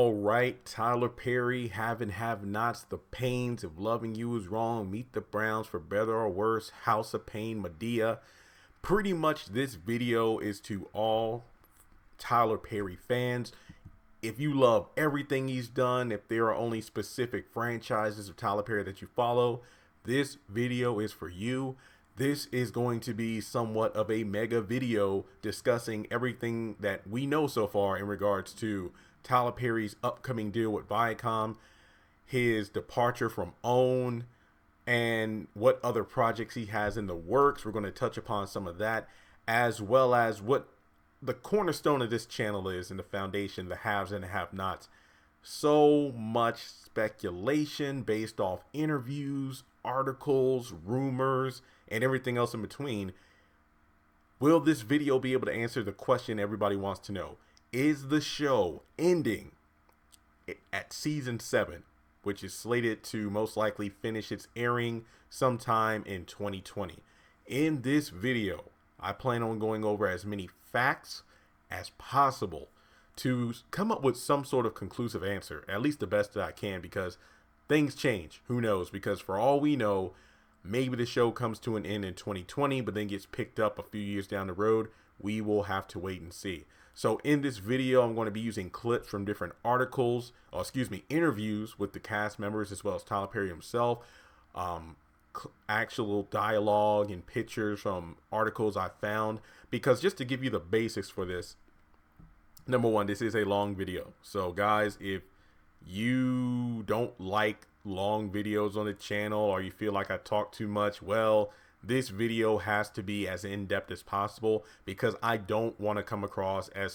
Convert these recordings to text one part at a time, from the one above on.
All right, Tyler Perry, have and have nots, the pains of loving you is wrong, meet the Browns for better or worse, House of Pain, Medea. Pretty much this video is to all Tyler Perry fans. If you love everything he's done, if there are only specific franchises of Tyler Perry that you follow, this video is for you. This is going to be somewhat of a mega video discussing everything that we know so far in regards to Tyler Perry's upcoming deal with Viacom, his departure from OWN, and what other projects he has in the works. We're going to touch upon some of that, as well as what the cornerstone of this channel is and the foundation, the haves and the have-nots. So much speculation based off interviews, articles, rumors, and everything else in between. Will this video be able to answer the question everybody wants to know? Is the show ending at season 7, which is slated to most likely finish its airing sometime in 2020? In this video, I plan on going over as many facts as possible to come up with some sort of conclusive answer, at least the best that I can, because things change. Who knows? Because for all we know, maybe the show comes to an end in 2020, but then gets picked up a few years down the road. We will have to wait and see. So in this video, I'm going to be using clips from different articles, or interviews with the cast members, as well as Tyler Perry himself, actual dialogue and pictures from articles I found. Because just to give you the basics for this, number one, this is a long video. So guys, if you don't like long videos on the channel, or you feel like I talk too much, well, this video has to be as in-depth as possible, because I don't want to come across as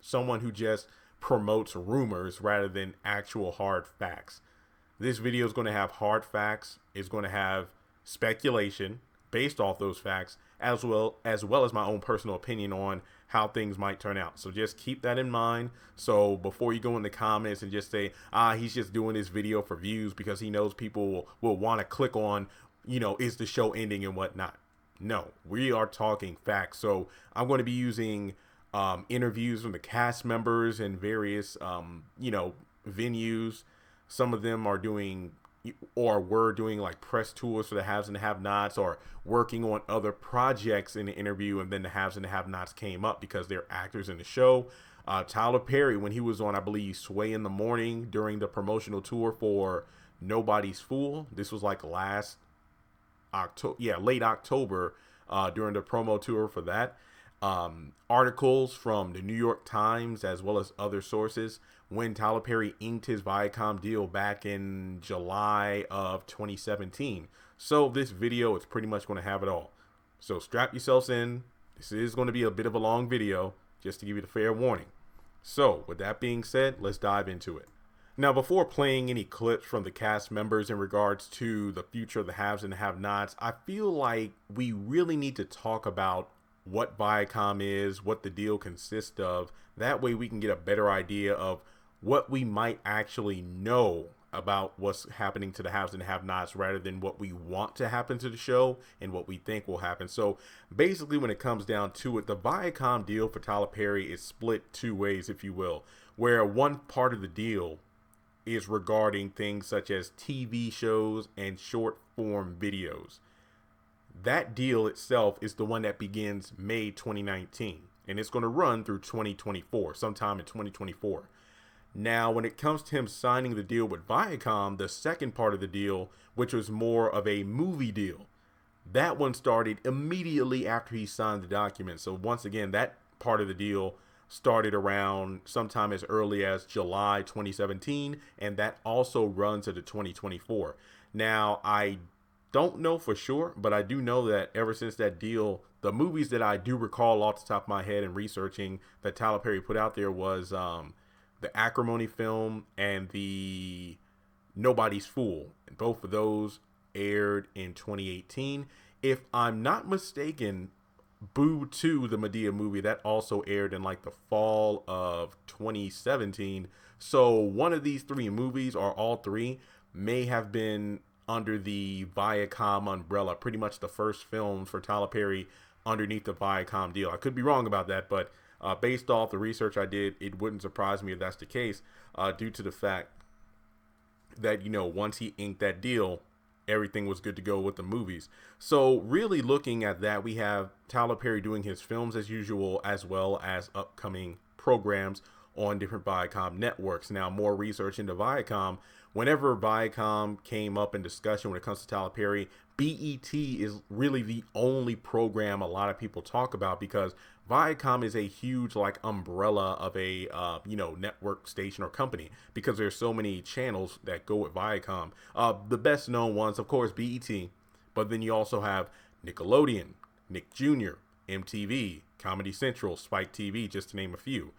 someone who just promotes rumors rather than actual hard facts. This video is going to have hard facts. It's going to have speculation based off those facts, as well as my own personal opinion on how things might turn out. So just keep that in mind. So before you go in the comments and just say, he's just doing this video for views because he knows people will want to click on, is the show ending and whatnot. No, we are talking facts. So I'm going to be using interviews from the cast members and various, venues. Some of them are doing or were doing like press tours for the haves and the have-nots, or working on other projects in the interview, and then the haves and the have-nots came up because they're actors in the show. Tyler Perry, when he was on, I believe, Sway in the Morning during the promotional tour for Nobody's Fool, this was like late October, during the promo tour for that. Articles from the New York Times, as well as other sources, when Tyler Perry inked his Viacom deal back in July of 2017. So this video is pretty much going to have it all. So strap yourselves in. This is going to be a bit of a long video, just to give you the fair warning. So with that being said, let's dive into it. Now, before playing any clips from the cast members in regards to the future of the haves and the have-nots, I feel like we really need to talk about what Viacom is, what the deal consists of. That way we can get a better idea of what we might actually know about what's happening to the haves and the have-nots, rather than what we want to happen to the show and what we think will happen. So basically, when it comes down to it, the Viacom deal for Tyler Perry is split two ways, if you will, where one part of the deal is regarding things such as TV shows and short form videos. That deal itself is the one that begins May 2019, and it's going to run through 2024, sometime in 2024. Now, when it comes to him signing the deal with Viacom, the second part of the deal, which was more of a movie deal, that one started immediately after he signed the document. So once again, that part of the deal started around sometime as early as July 2017, and that also runs into 2024. Now, I don't know for sure, but I do know that ever since that deal, the movies that I do recall off the top of my head and researching that Tyler Perry put out there was the Acrimony film and the Nobody's Fool. And both of those aired in 2018. If I'm not mistaken, Boo 2, the Medea movie, that also aired in like the fall of 2017. So one of these three movies, or all three, may have been under the Viacom umbrella, pretty much the first film for Tyler Perry underneath the Viacom deal. I could be wrong about that, but Based off the research I did, it wouldn't surprise me if that's the case, due to the fact that, once he inked that deal, everything was good to go with the movies. So really looking at that, we have Tyler Perry doing his films as usual, as well as upcoming programs on different Viacom networks. Now, more research into Viacom. Whenever Viacom came up in discussion when it comes to Tyler Perry, BET is really the only program a lot of people talk about, because Viacom is a huge like umbrella of a network station or company, because there's so many channels that go with Viacom. The best known ones, of course, BET, but then you also have Nickelodeon, Nick Jr., MTV, Comedy Central, Spike TV, just to name a few.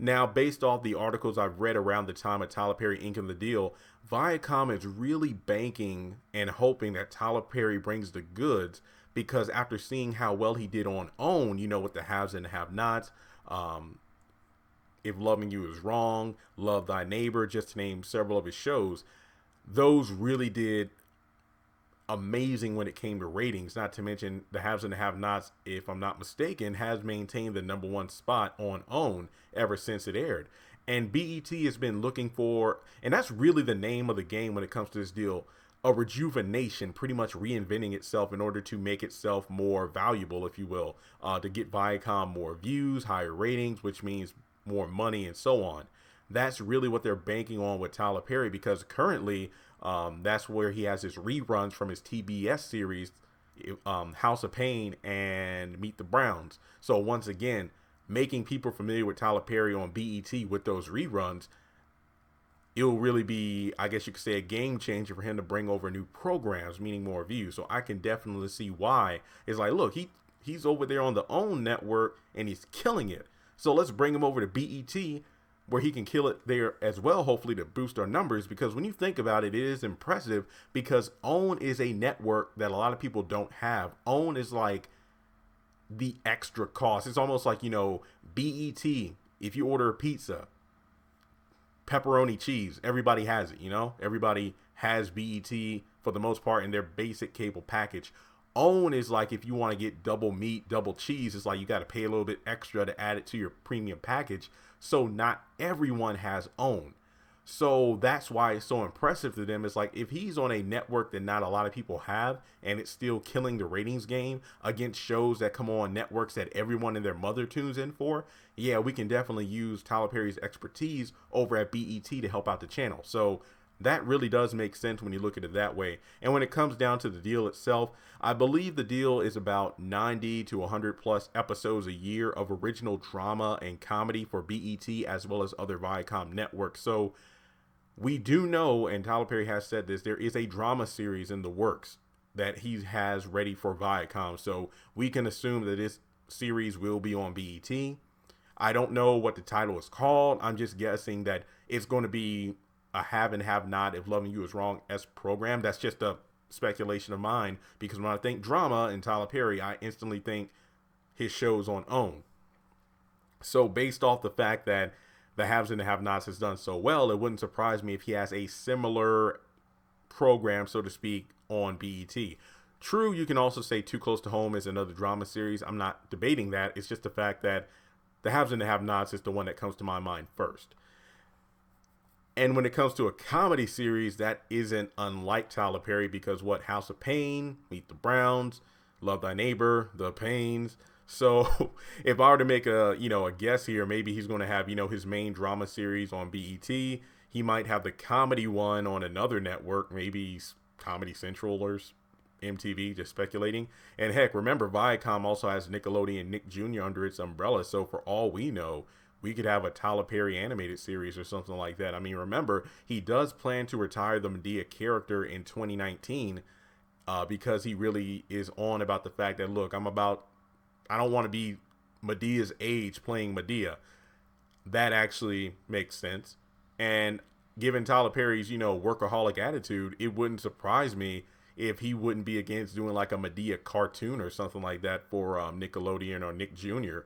Now, based off the articles I've read around the time of Tyler Perry inking the deal, Viacom is really banking and hoping that Tyler Perry brings the goods, because after seeing how well he did on OWN, with the haves and the have-nots, If Loving You Is Wrong, Love Thy Neighbor, just to name several of his shows, those really did amazing when it came to ratings. Not to mention the haves and the have-nots, if I'm not mistaken, has maintained the #1 spot on OWN ever since it aired. And BET has been looking for, and that's really the name of the game when it comes to this deal, a rejuvenation, pretty much reinventing itself in order to make itself more valuable, if you will, to get Viacom more views, higher ratings, which means more money and so on. That's really what they're banking on with Tyler Perry, because currently that's where he has his reruns from his TBS series, House of Pain and Meet the Browns. So once again, making people familiar with Tyler Perry on BET with those reruns, it will really be, I guess you could say, a game changer for him to bring over new programs, meaning more views. So I can definitely see why. It's like, look, he's over there on the OWN network and he's killing it. So let's bring him over to BET, where he can kill it there as well, hopefully to boost our numbers. Because when you think about it, it is impressive, because OWN is a network that a lot of people don't have. OWN is like the extra cost. It's almost like, BET, if you order a pizza, pepperoni cheese, everybody has it, everybody has BET for the most part in their basic cable package. OWN is like, if you want to get double meat, double cheese, it's like you got to pay a little bit extra to add it to your premium package. So not everyone has OWN. So that's why it's so impressive to them. It's like, if he's on a network that not a lot of people have, and it's still killing the ratings game against shows that come on networks that everyone and their mother tunes in for, yeah, we can definitely use Tyler Perry's expertise over at BET to help out the channel. So that really does make sense when you look at it that way. And when it comes down to the deal itself, I believe the deal is about 90 to 100 plus episodes a year of original drama and comedy for BET, as well as other Viacom networks. So we do know, and Tyler Perry has said this, there is a drama series in the works that he has ready for Viacom. So we can assume that this series will be on BET. I don't know what the title is called. I'm just guessing that it's going to be a have and have not, If Loving You Is Wrong S program. That's just a speculation of mine, because when I think drama and Tyler Perry, I instantly think his shows on OWN. So based off the fact that the haves and the have-nots has done so well, it wouldn't surprise me if he has a similar program, so to speak, on BET. True, you can also say Too Close to Home is another drama series. I'm not debating that. It's just the fact that the haves and the have-nots is the one that comes to my mind first. And when it comes to a comedy series, that isn't unlike Tyler Perry, because House of Pain, Meet the Browns, Love Thy Neighbor, The Pains. So if I were to make a guess here, maybe he's going to have, his main drama series on BET. He might have the comedy one on another network, maybe Comedy Central or MTV, just speculating. And heck, remember, Viacom also has Nickelodeon Nick Jr. under its umbrella. So for all we know, we could have a Tyler Perry animated series or something like that. I mean, remember, he does plan to retire the Madea character in 2019 because he really is on about the fact that, look, I don't want to be Medea's age playing Madea. That actually makes sense. And given Tyler Perry's, workaholic attitude, it wouldn't surprise me if he wouldn't be against doing like a Madea cartoon or something like that for Nickelodeon or Nick Jr.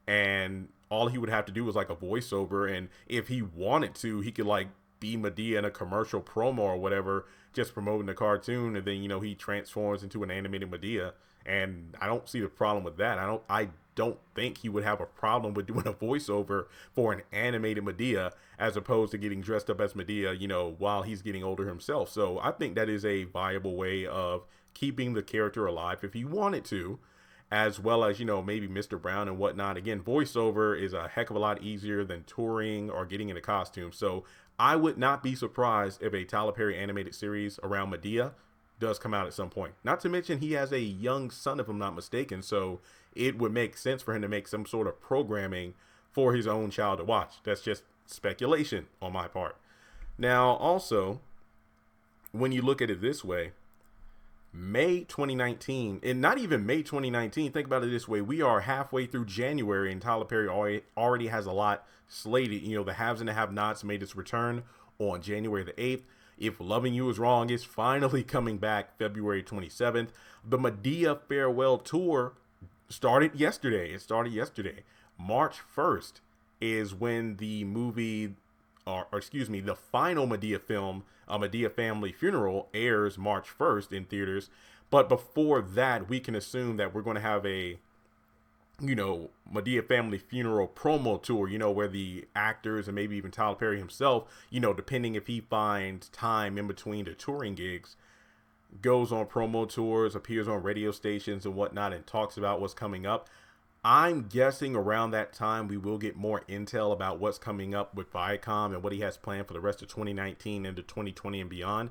And all he would have to do was like a voiceover. And if he wanted to, he could like be Madea in a commercial promo or whatever, just promoting the cartoon. And then, he transforms into an animated Madea. And I don't see the problem with that. I don't think he would have a problem with doing a voiceover for an animated Medea as opposed to getting dressed up as Medea, while he's getting older himself. So I think that is a viable way of keeping the character alive if he wanted to, as well as, maybe Mr. Brown and whatnot. Again, voiceover is a heck of a lot easier than touring or getting in a costume. So I would not be surprised if a Tyler Perry animated series around Medea does come out at some point. Not to mention he has a young son, if I'm not mistaken, so it would make sense for him to make some sort of programming for his own child to watch. That's just speculation on my part. Now, also, when you look at it this way, May 2019, and not even May 2019, think about it this way. We are halfway through January and Tyler Perry already has a lot slated. The Haves and the Have-Nots made its return on January the 8th. If Loving You Is Wrong is finally coming back February 27th. The Medea Farewell Tour started yesterday. March 1st is when the movie, the final Medea film, A Medea Family Funeral, airs March 1st in theaters. But before that, we can assume that we're going to have a Medea Family Funeral promo tour, where the actors and maybe even Tyler Perry himself, depending if he finds time in between the touring gigs, goes on promo tours, appears on radio stations and whatnot, and talks about what's coming up. I'm guessing around that time we will get more intel about what's coming up with Viacom and what he has planned for the rest of 2019 into 2020 and beyond.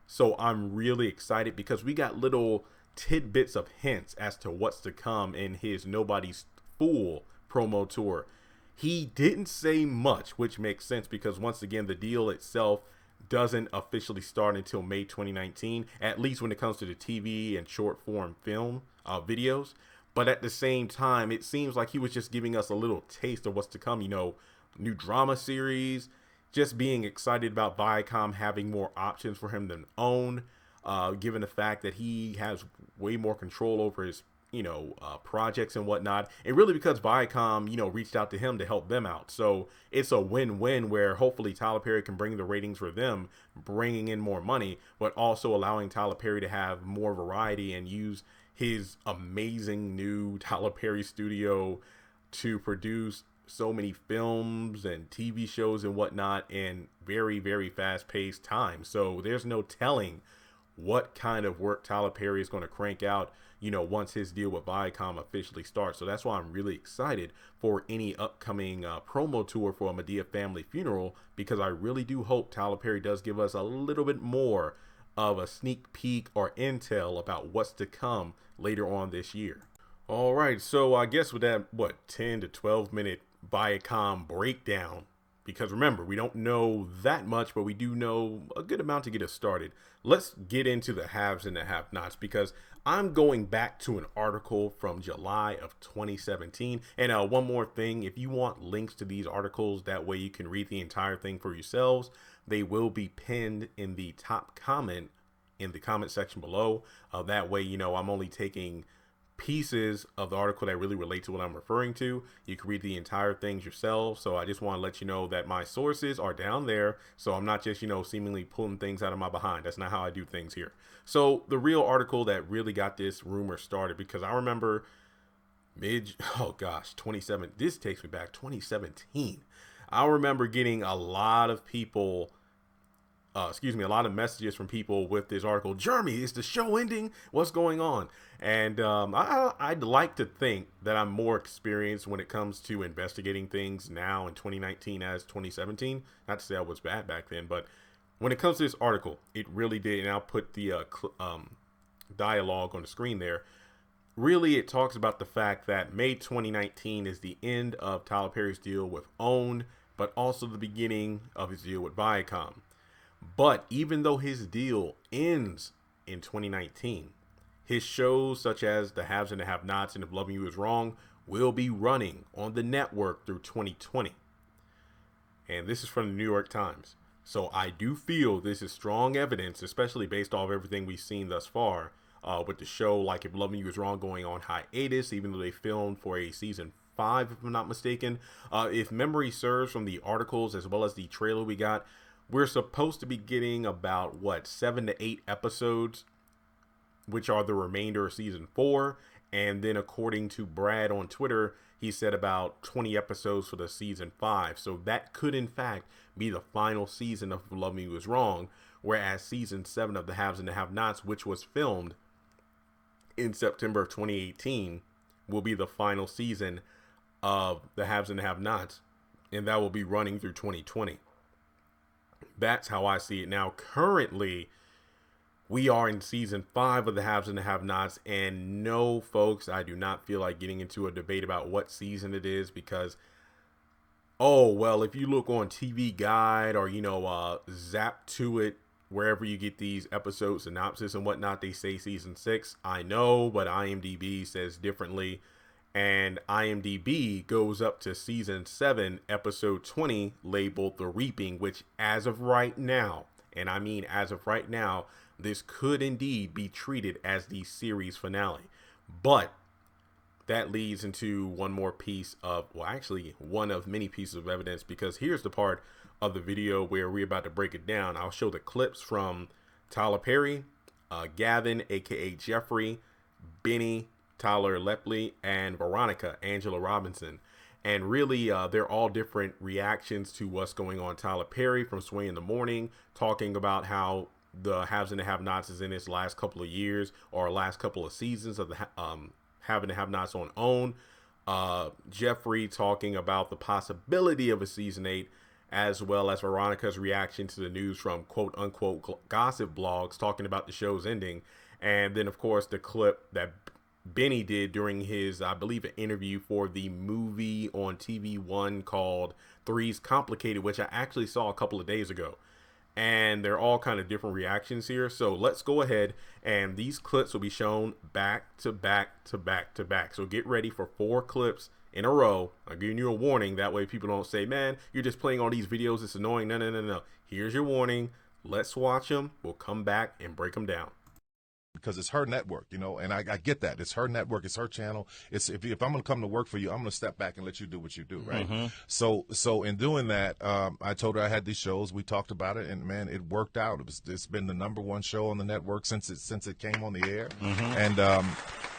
So I'm really excited because we got little tidbits of hints as to what's to come in his Nobody's Fool promo tour. He didn't say much, which makes sense because once again, the deal itself doesn't officially start until May 2019, at least when it comes to the TV and short form film videos. But at the same time, it seems like he was just giving us a little taste of what's to come, new drama series, just being excited about Viacom having more options for him than own. Given the fact that he has way more control over his, projects and whatnot. And really because Viacom, reached out to him to help them out. So it's a win-win where hopefully Tyler Perry can bring the ratings for them, bringing in more money, but also allowing Tyler Perry to have more variety and use his amazing new Tyler Perry studio to produce so many films and TV shows and whatnot in very, very fast-paced time. So there's no telling what kind of work Tyler Perry is going to crank out, once his deal with Viacom officially starts. So that's why I'm really excited for any upcoming promo tour for A Medea Family Funeral, because I really do hope Tyler Perry does give us a little bit more of a sneak peek or intel about what's to come later on this year. All right, so I guess with that, 10 to 12 minute Viacom breakdown, because remember, we don't know that much, but we do know a good amount to get us started. Let's get into the haves and the have-nots, because I'm going back to an article from July of 2017. And one more thing, if you want links to these articles, that way you can read the entire thing for yourselves. They will be pinned in the top comment in the comment section below. That way, I'm only taking pieces of the article that really relate to what I'm referring to. You can read the entire things yourself. So I just want to let you know that my sources are down there. So I'm not just, seemingly pulling things out of my behind. That's not how I do things here. So the real article that really got this rumor started, because I remember 2017. This takes me back 2017. I remember getting a lot of people a lot of messages from people with this article. Jeremy, is the show ending? What's going on? And I'd like to think that I'm more experienced when it comes to investigating things now in 2019 as 2017. Not to say I was bad back then, but when it comes to this article, it really did. And I'll put the dialogue on the screen there. Really, it talks about the fact that May 2019 is the end of Tyler Perry's deal with OWN, but also the beginning of his deal with Viacom. But even though his deal ends in 2019, his shows such as The Haves and the Have-Nots and If Loving You Is Wrong will be running on the network through 2020. And this is from the New York Times. So I do feel this is strong evidence, especially based off everything we've seen thus far with the show, like If Loving You Is Wrong going on hiatus, even though they filmed for a season 5, if I'm not mistaken. If memory serves from the articles as well as the trailer we got, we're supposed to be getting about 7 to 8 episodes, which are the remainder of season 4. And then according to Brad on Twitter, he said about 20 episodes for the season 5. So that could in fact be the final season of Love Me Was Wrong, whereas season 7 of The Haves and the Have-Nots, which was filmed in September of 2018, will be the final season of The Haves and the Have-Nots, and that will be running through 2020. That's how I see it now. Currently, we are in season 5 of The Haves and the Have-Nots, and no, folks, I do not feel like getting into a debate about what season it is because, oh, well, if you look on TV Guide or, zap to it, wherever you get these episode synopsis and whatnot, they say season 6. I know, but IMDb says differently. And IMDb goes up to season 7, episode 20, labeled The Reaping, which as of right now, and I mean as of right now, this could indeed be treated as the series finale. But that leads into one more piece of, well, actually one of many pieces of evidence, because here's the part of the video where we're about to break it down. I'll show the clips from Tyler Perry, Gavin, aka Jeffrey, Benny, Tyler Lepley, and Veronica, Angela Robinson. And really, they're all different reactions to what's going on. Tyler Perry from Sway in the Morning, talking about how the Haves and the Have-Nots is in its last couple of years or last couple of seasons of the Have and the Have-Nots on OWN. Jeffrey talking about the possibility of a season 8, as well as Veronica's reaction to the news from quote-unquote gossip blogs talking about the show's ending. And then, of course, the clip that Benny did during his, I believe, an interview for the movie on TV One called Three's Complicated, which I actually saw a couple of days ago. And they're all kind of different reactions here. So let's go ahead, and these clips will be shown back to back to back to back. So get ready for 4 clips in a row. I'm giving you a warning. That way people don't say, man, you're just playing all these videos. It's annoying. No. Here's your warning. Let's watch them. We'll come back and break them down. Because it's her network, and I get that. It's her network. It's her channel. It's if I'm going to come to work for you, I'm going to step back and let you do what you do, right? Mm-hmm. So in doing that, I told her I had these shows. We talked about it, and man, it worked out. It's been the #1 show on the network since it came on the air, mm-hmm.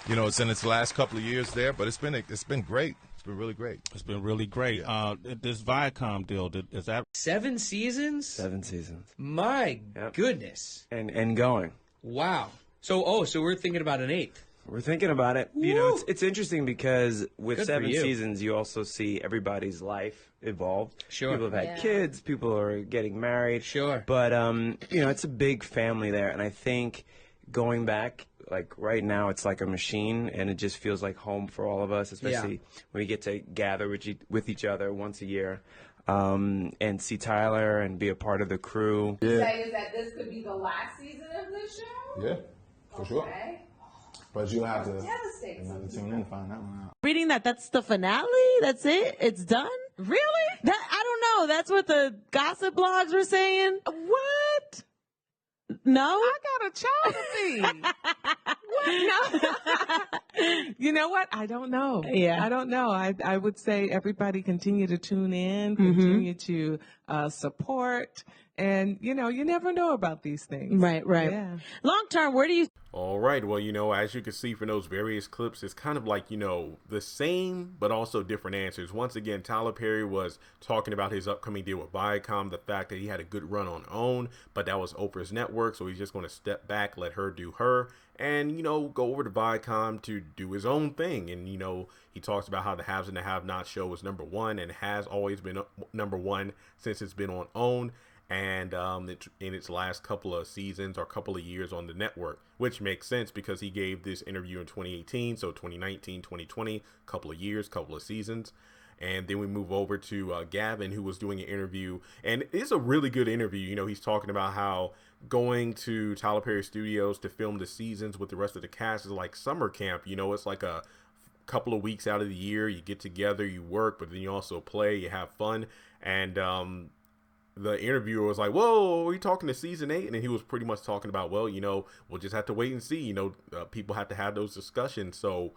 And it's in its last couple of years there, but it's been great. It's been really great. It's been really great. Yeah. This Viacom deal, is that 7 seasons? 7 seasons. My goodness. And going. Wow. So we're thinking about an 8th. We're thinking about it. Woo! It's interesting because with Good 7 seasons, you also see everybody's life evolve. Sure. People have had kids. People are getting married. Sure. But, it's a big family there. And I think going back, like right now, it's like a machine, and it just feels like home for all of us, especially when we get to gather with each other once a year. And see Tyler and be a part of the crew. Yeah. Say is that this could be the last season of this show? Yeah, for sure. But you'll have to tune in to find that one out. Reading that's the finale? That's it? It's done? Really? I don't know. That's what the gossip blogs were saying. What? No? I got a child to feed. What? No. You know what? I don't know. Yeah. I don't know. I would say everybody continue to tune in, continue to support. And, you never know about these things. Right. Yeah. Long term, where do you... All right. Well, as you can see from those various clips, it's kind of like, the same, but also different answers. Once again, Tyler Perry was talking about his upcoming deal with Viacom, the fact that he had a good run on OWN, but that was Oprah's network. So he's just going to step back, let her do her, and, go over to Viacom to do his own thing. And, he talks about how the Haves and the Have-Nots show was #1 and has always been #1 since it's been on OWN. And in its last couple of seasons or couple of years on the network, which makes sense because he gave this interview in 2018, so 2019, 2020, couple of years, couple of seasons. And then we move over to Gavin, who was doing an interview, and it's a really good interview. He's talking about how going to Tyler Perry Studios to film the seasons with the rest of the cast is like summer camp. It's like a couple of weeks out of the year. You get together, you work, but then you also play, you have fun. And the interviewer was like, whoa, are you talking to season 8? And then he was pretty much talking about, well, we'll just have to wait and see. People have to have those discussions. So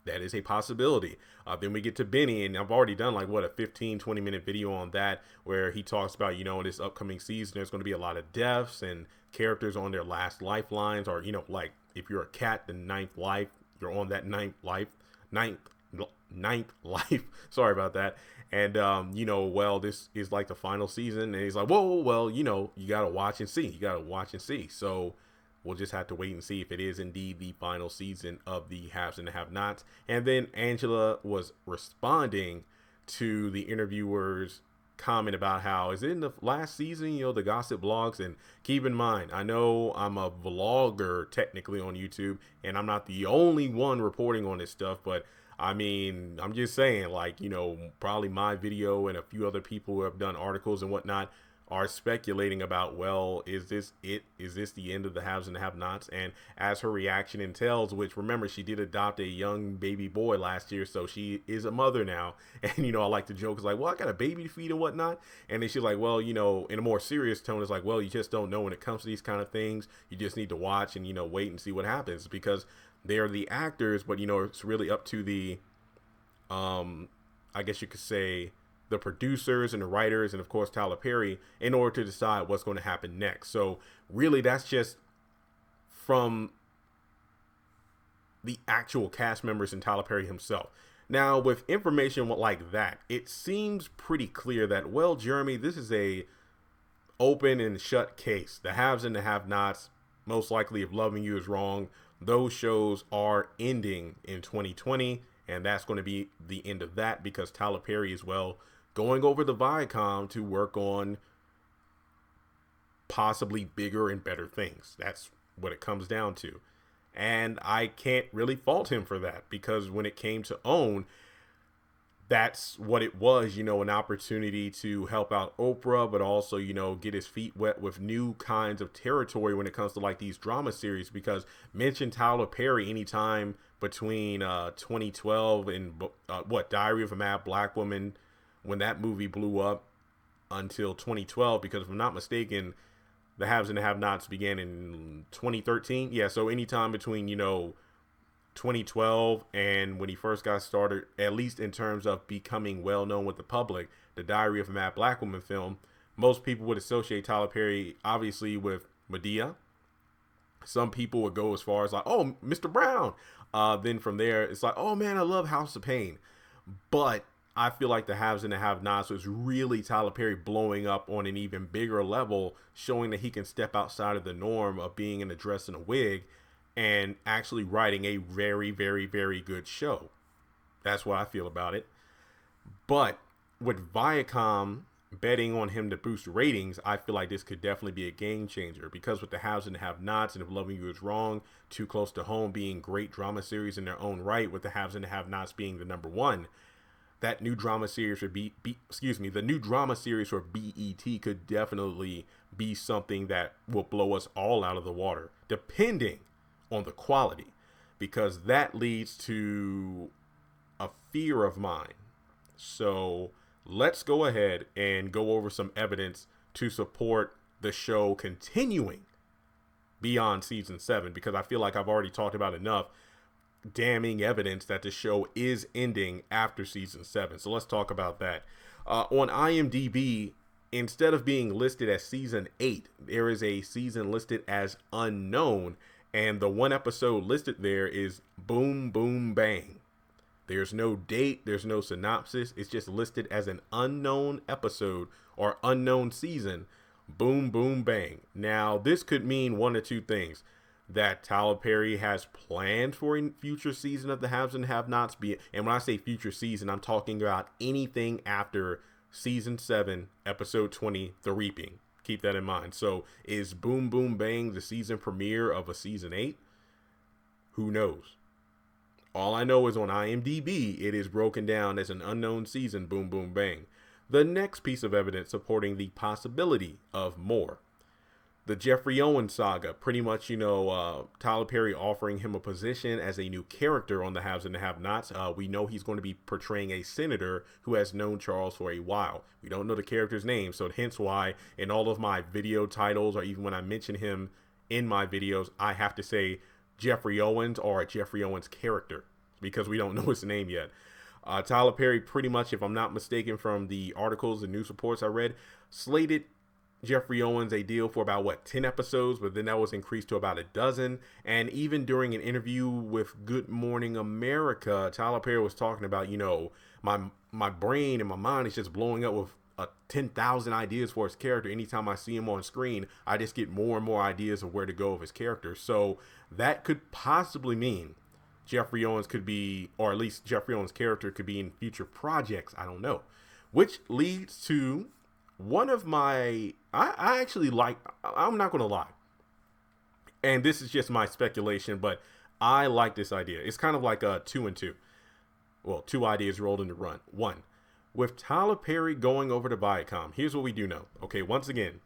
that is a possibility. Then we get to Benny, and I've already done like, a 15, 20-minute video on that where he talks about, in this upcoming season, there's going to be a lot of deaths and characters on their last lifelines, or, like if you're a cat, the 9th life, they're on that ninth life. Sorry about that. And well, this is like the final season, and he's like, whoa, well, you gotta watch and see. So we'll just have to wait and see if it is indeed the final season of the Haves and the Have-Nots. And then Angela was responding to the interviewer's comment about how is it in the last season, the gossip blogs. And keep in mind, I know I'm a vlogger technically on YouTube, and I'm not the only one reporting on this stuff, but I mean, I'm just saying, like, probably my video and a few other people who have done articles and whatnot are speculating about, well, is this it? Is this the end of the Haves and the Have-Nots? And as her reaction entails, which, remember, she did adopt a young baby boy last year, so she is a mother now. And, I like to joke, it's like, well, I got a baby to feed and whatnot. And then she's like, well, in a more serious tone, it's like, well, you just don't know when it comes to these kind of things. You just need to watch and, wait and see what happens, because they're the actors, but, it's really up to the, I guess you could say, the producers and the writers, and of course Tyler Perry, in order to decide what's going to happen next. So really, that's just from the actual cast members and Tyler Perry himself. Now, with information like that, it seems pretty clear that, well, Jeremy, this is a open and shut case. The Haves and the Have-Nots, most likely, if Loving You Is Wrong, those shows are ending in 2020, and that's going to be the end of that, because Tyler Perry is, well, going over to Viacom to work on possibly bigger and better things. That's what it comes down to. And I can't really fault him for that, because when it came to OWN, that's what it was, an opportunity to help out Oprah, but also, get his feet wet with new kinds of territory when it comes to like these drama series. Because mention Tyler Perry anytime between 2012 and Diary of a Mad Black Woman, when that movie blew up, until 2012, because if I'm not mistaken, the Haves and the Have-Nots began in 2013. Yeah, so anytime between, 2012 and when he first got started, at least in terms of becoming well known with the public, the Diary of a Mad Black Woman film, most people would associate Tyler Perry obviously with Medea. Some people would go as far as like, oh, Mr. Brown. Then from there, it's like, oh man, I love House of Pain. But I feel like the Haves and the Have-Nots was really Tyler Perry blowing up on an even bigger level, showing that he can step outside of the norm of being in a dress and a wig and actually writing a very, very, very good show. That's what I feel about it. But with Viacom betting on him to boost ratings, I feel like this could definitely be a game changer, because with the Haves and the Have-Nots and If Loving You Is Wrong, Too Close to Home being great drama series in their own right, with the Haves and the Have-Nots being the number one, that new drama series for the new drama series for BET could definitely be something that will blow us all out of the water, depending on the quality, because that leads to a fear of mine. So let's go ahead and go over some evidence to support the show continuing beyond season 7, because I feel like I've already talked about enough damning evidence that the show is ending after season 7. So let's talk about that. On IMDb, instead of being listed as season 8, there is a season listed as unknown, and the one episode listed there is Boom Boom Bang. There's no date, there's no synopsis, it's just listed as an unknown episode or unknown season, Boom Boom Bang. Now, this could mean one or two things: that Tyler Perry has planned for a future season of the Haves and Have-Nots. And when I say future season, I'm talking about anything after season 7, episode 20, The Reaping. Keep that in mind. So is Boom Boom Bang the season premiere of a season 8? Who knows? All I know is on IMDb, it is broken down as an unknown season, Boom Boom Bang. The next piece of evidence supporting the possibility of more: the Jeffrey Owens saga. Pretty much, Tyler Perry offering him a position as a new character on the Haves and the Have-Nots. We know he's going to be portraying a senator who has known Charles for a while. We don't know the character's name, so hence why in all of my video titles, or even when I mention him in my videos, I have to say Jeffrey Owens or a Jeffrey Owens character, because we don't know his name yet. Tyler Perry, pretty much, if I'm not mistaken from the articles and news reports I read, slated Jeffrey Owens a deal for about 10 episodes, but then that was increased to about a dozen. And even during an interview with Good Morning America, Tyler Perry was talking about, my brain and my mind is just blowing up with 10,000 ideas for his character. Anytime I see him on screen, I just get more and more ideas of where to go with his character. So that could possibly mean Jeffrey Owens could be, or at least Jeffrey Owens' character could be in future projects. I don't know. Which leads to one of my, I actually like, I'm not going to lie, and this is just my speculation, but I like this idea. It's kind of like a 2 and 2. Well, 2 ideas rolled into one. With Tyler Perry going over to Viacom, here's what we do know. Okay, once again,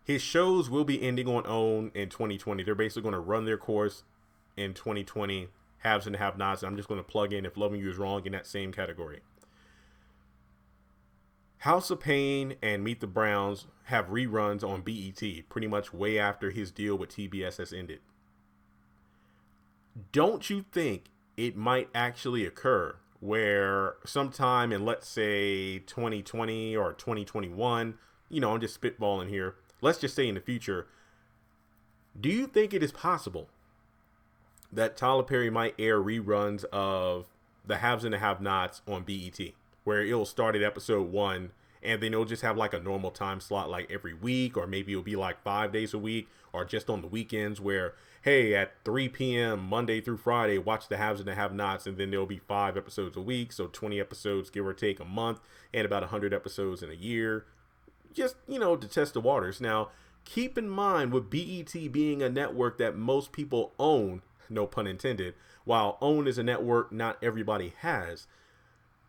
his shows will be ending on OWN in 2020. They're basically going to run their course in 2020, haves and have-nots. I'm just going to plug in If Loving You Is Wrong in that same category. House of Pain and Meet the Browns have reruns on BET pretty much way after his deal with TBS has ended. Don't you think it might actually occur where sometime in, let's say, 2020 or 2021, I'm just spitballing here, let's just say in the future, do you think it is possible that Tyler Perry might air reruns of the haves and the have-nots on BET, where it'll start at episode 1 and then it'll just have like a normal time slot like every week, or maybe it'll be like 5 days a week, or just on the weekends where, hey, at 3 p.m. Monday through Friday, watch the haves and the have-nots, and then there'll be 5 episodes a week, so 20 episodes give or take a month, and about 100 episodes in a year, just, to test the waters. Now, keep in mind, with BET being a network that most people own, no pun intended, while OWN is a network not everybody has,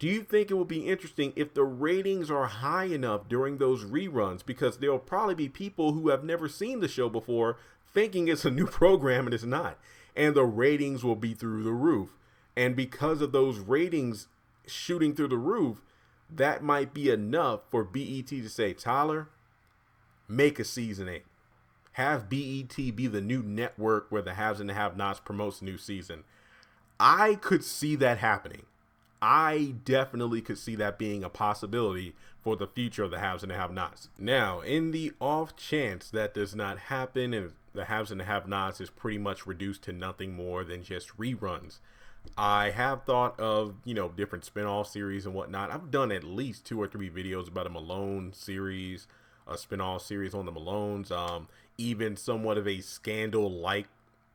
do you think it would be interesting if the ratings are high enough during those reruns? Because there'll probably be people who have never seen the show before thinking it's a new program and it's not. And the ratings will be through the roof. And because of those ratings shooting through the roof, that might be enough for BET to say, Tyler, make a season 8. Have BET be the new network where the haves and the have-nots promotes a new season. I could see that happening. I definitely could see that being a possibility for the future of the haves and the have-nots. Now, in the off chance that does not happen and the haves and the have-nots is pretty much reduced to nothing more than just reruns, I have thought of, different spin-off series and whatnot. I've done at least 2 or 3 videos about a Malone series, a spin-off series on the Malones, even somewhat of a Scandal-like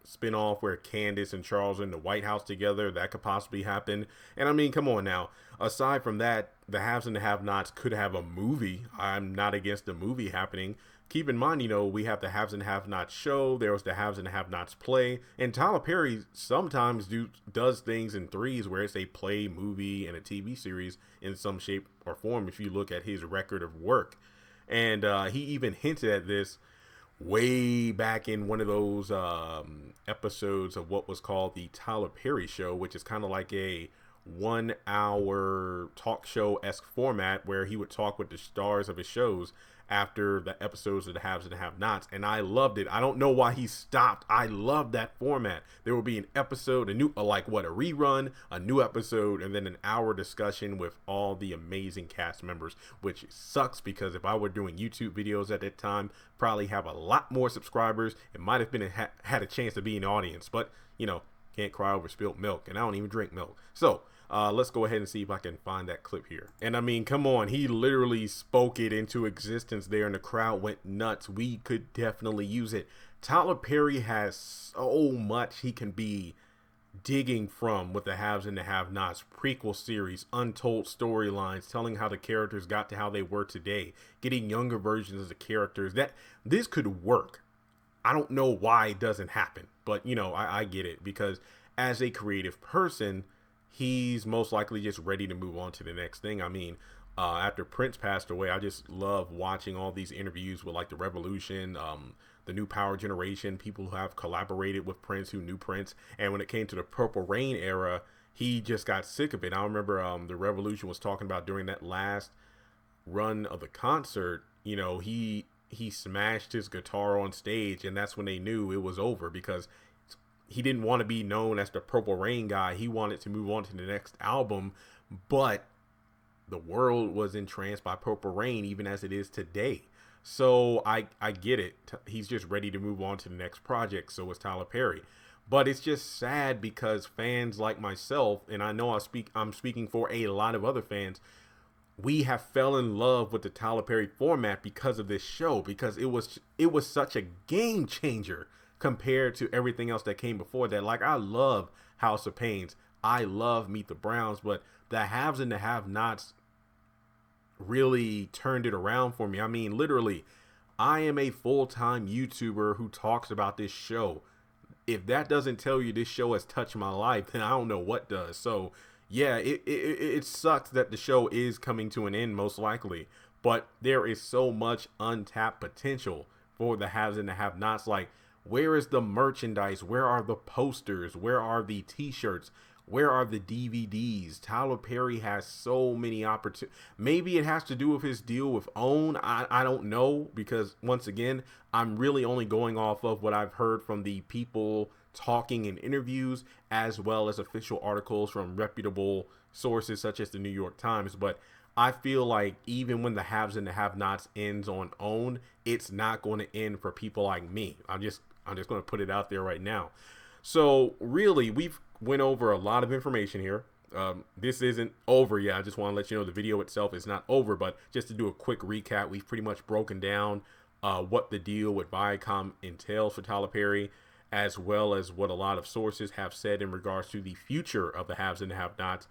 spinoff where Candace and Charles are in the White House together. That could possibly happen. And I mean, come on now. Aside from that, the haves and the have-nots could have a movie. I'm not against a movie happening. Keep in mind, we have the haves and have-nots show. There was the haves and the have-nots play. And Tyler Perry sometimes does things in threes where it's a play, movie, and a TV series in some shape or form if you look at his record of work. And he even hinted at this way back in one of those episodes of what was called the Tyler Perry Show, which is kind of like a 1-hour talk show-esque format where he would talk with the stars of his shows after the episodes of the haves and the have-nots, and I loved it. I don't know why he stopped. I love that format. There will be an episode, a rerun, a new episode, and then an hour discussion with all the amazing cast members, which sucks because if I were doing YouTube videos at that time, probably have a lot more subscribers. It might have been had a chance to be in the audience, but can't cry over spilt milk, and I don't even drink milk. So let's go ahead and see if I can find that clip here. And I mean, come on, he literally spoke it into existence there, and the crowd went nuts. We could definitely use it. Tyler Perry has so much he can be digging from with the haves and the have-nots, prequel series, untold storylines, telling how the characters got to how they were today, getting younger versions of the characters. That this could work. I don't know why it doesn't happen, but I get it, because as a creative person, he's most likely just ready to move on to the next thing. I mean, after Prince passed away, I just love watching all these interviews with like the Revolution, the New Power Generation, people who have collaborated with Prince, who knew Prince. And when it came to the Purple Rain era, he just got sick of it. I remember the Revolution was talking about during that last run of the concert, he smashed his guitar on stage, and that's when they knew it was over, because he didn't want to be known as the Purple Rain guy. He wanted to move on to the next album, but the world was entranced by Purple Rain, even as it is today. So I get it. He's just ready to move on to the next project. So is Tyler Perry. But it's just sad because fans like myself, and I know I'm speaking for a lot of other fans, we have fell in love with the Tyler Perry format because of this show, because it was such a game changer compared to everything else that came before that. Like, I love House of Pains. I love Meet the Browns, but the haves and the have-nots really turned it around for me. I mean, literally, I am a full-time YouTuber who talks about this show. If that doesn't tell you this show has touched my life, then I don't know what does. So yeah, it sucks that the show is coming to an end, most likely, but there is so much untapped potential for the haves and the have-nots. Like, where is the merchandise? Where are the posters? Where are the t-shirts? Where are the DVDs? Tyler Perry has so many opportunities. Maybe it has to do with his deal with OWN. I don't know, because once again, I'm really only going off of what I've heard from the people talking in interviews, as well as official articles from reputable sources such as the New York Times. But I feel like even when the haves and the have-nots ends on OWN, it's not going to end for people like me. I'm just going to put it out there right now. So really, we've went over a lot of information here. This isn't over yet. I just want to let you know the video itself is not over, but just to do a quick recap, we've pretty much broken down what the deal with Viacom entails for Tyler Perry, as well as what a lot of sources have said in regards to the future of the haves and the have-nots,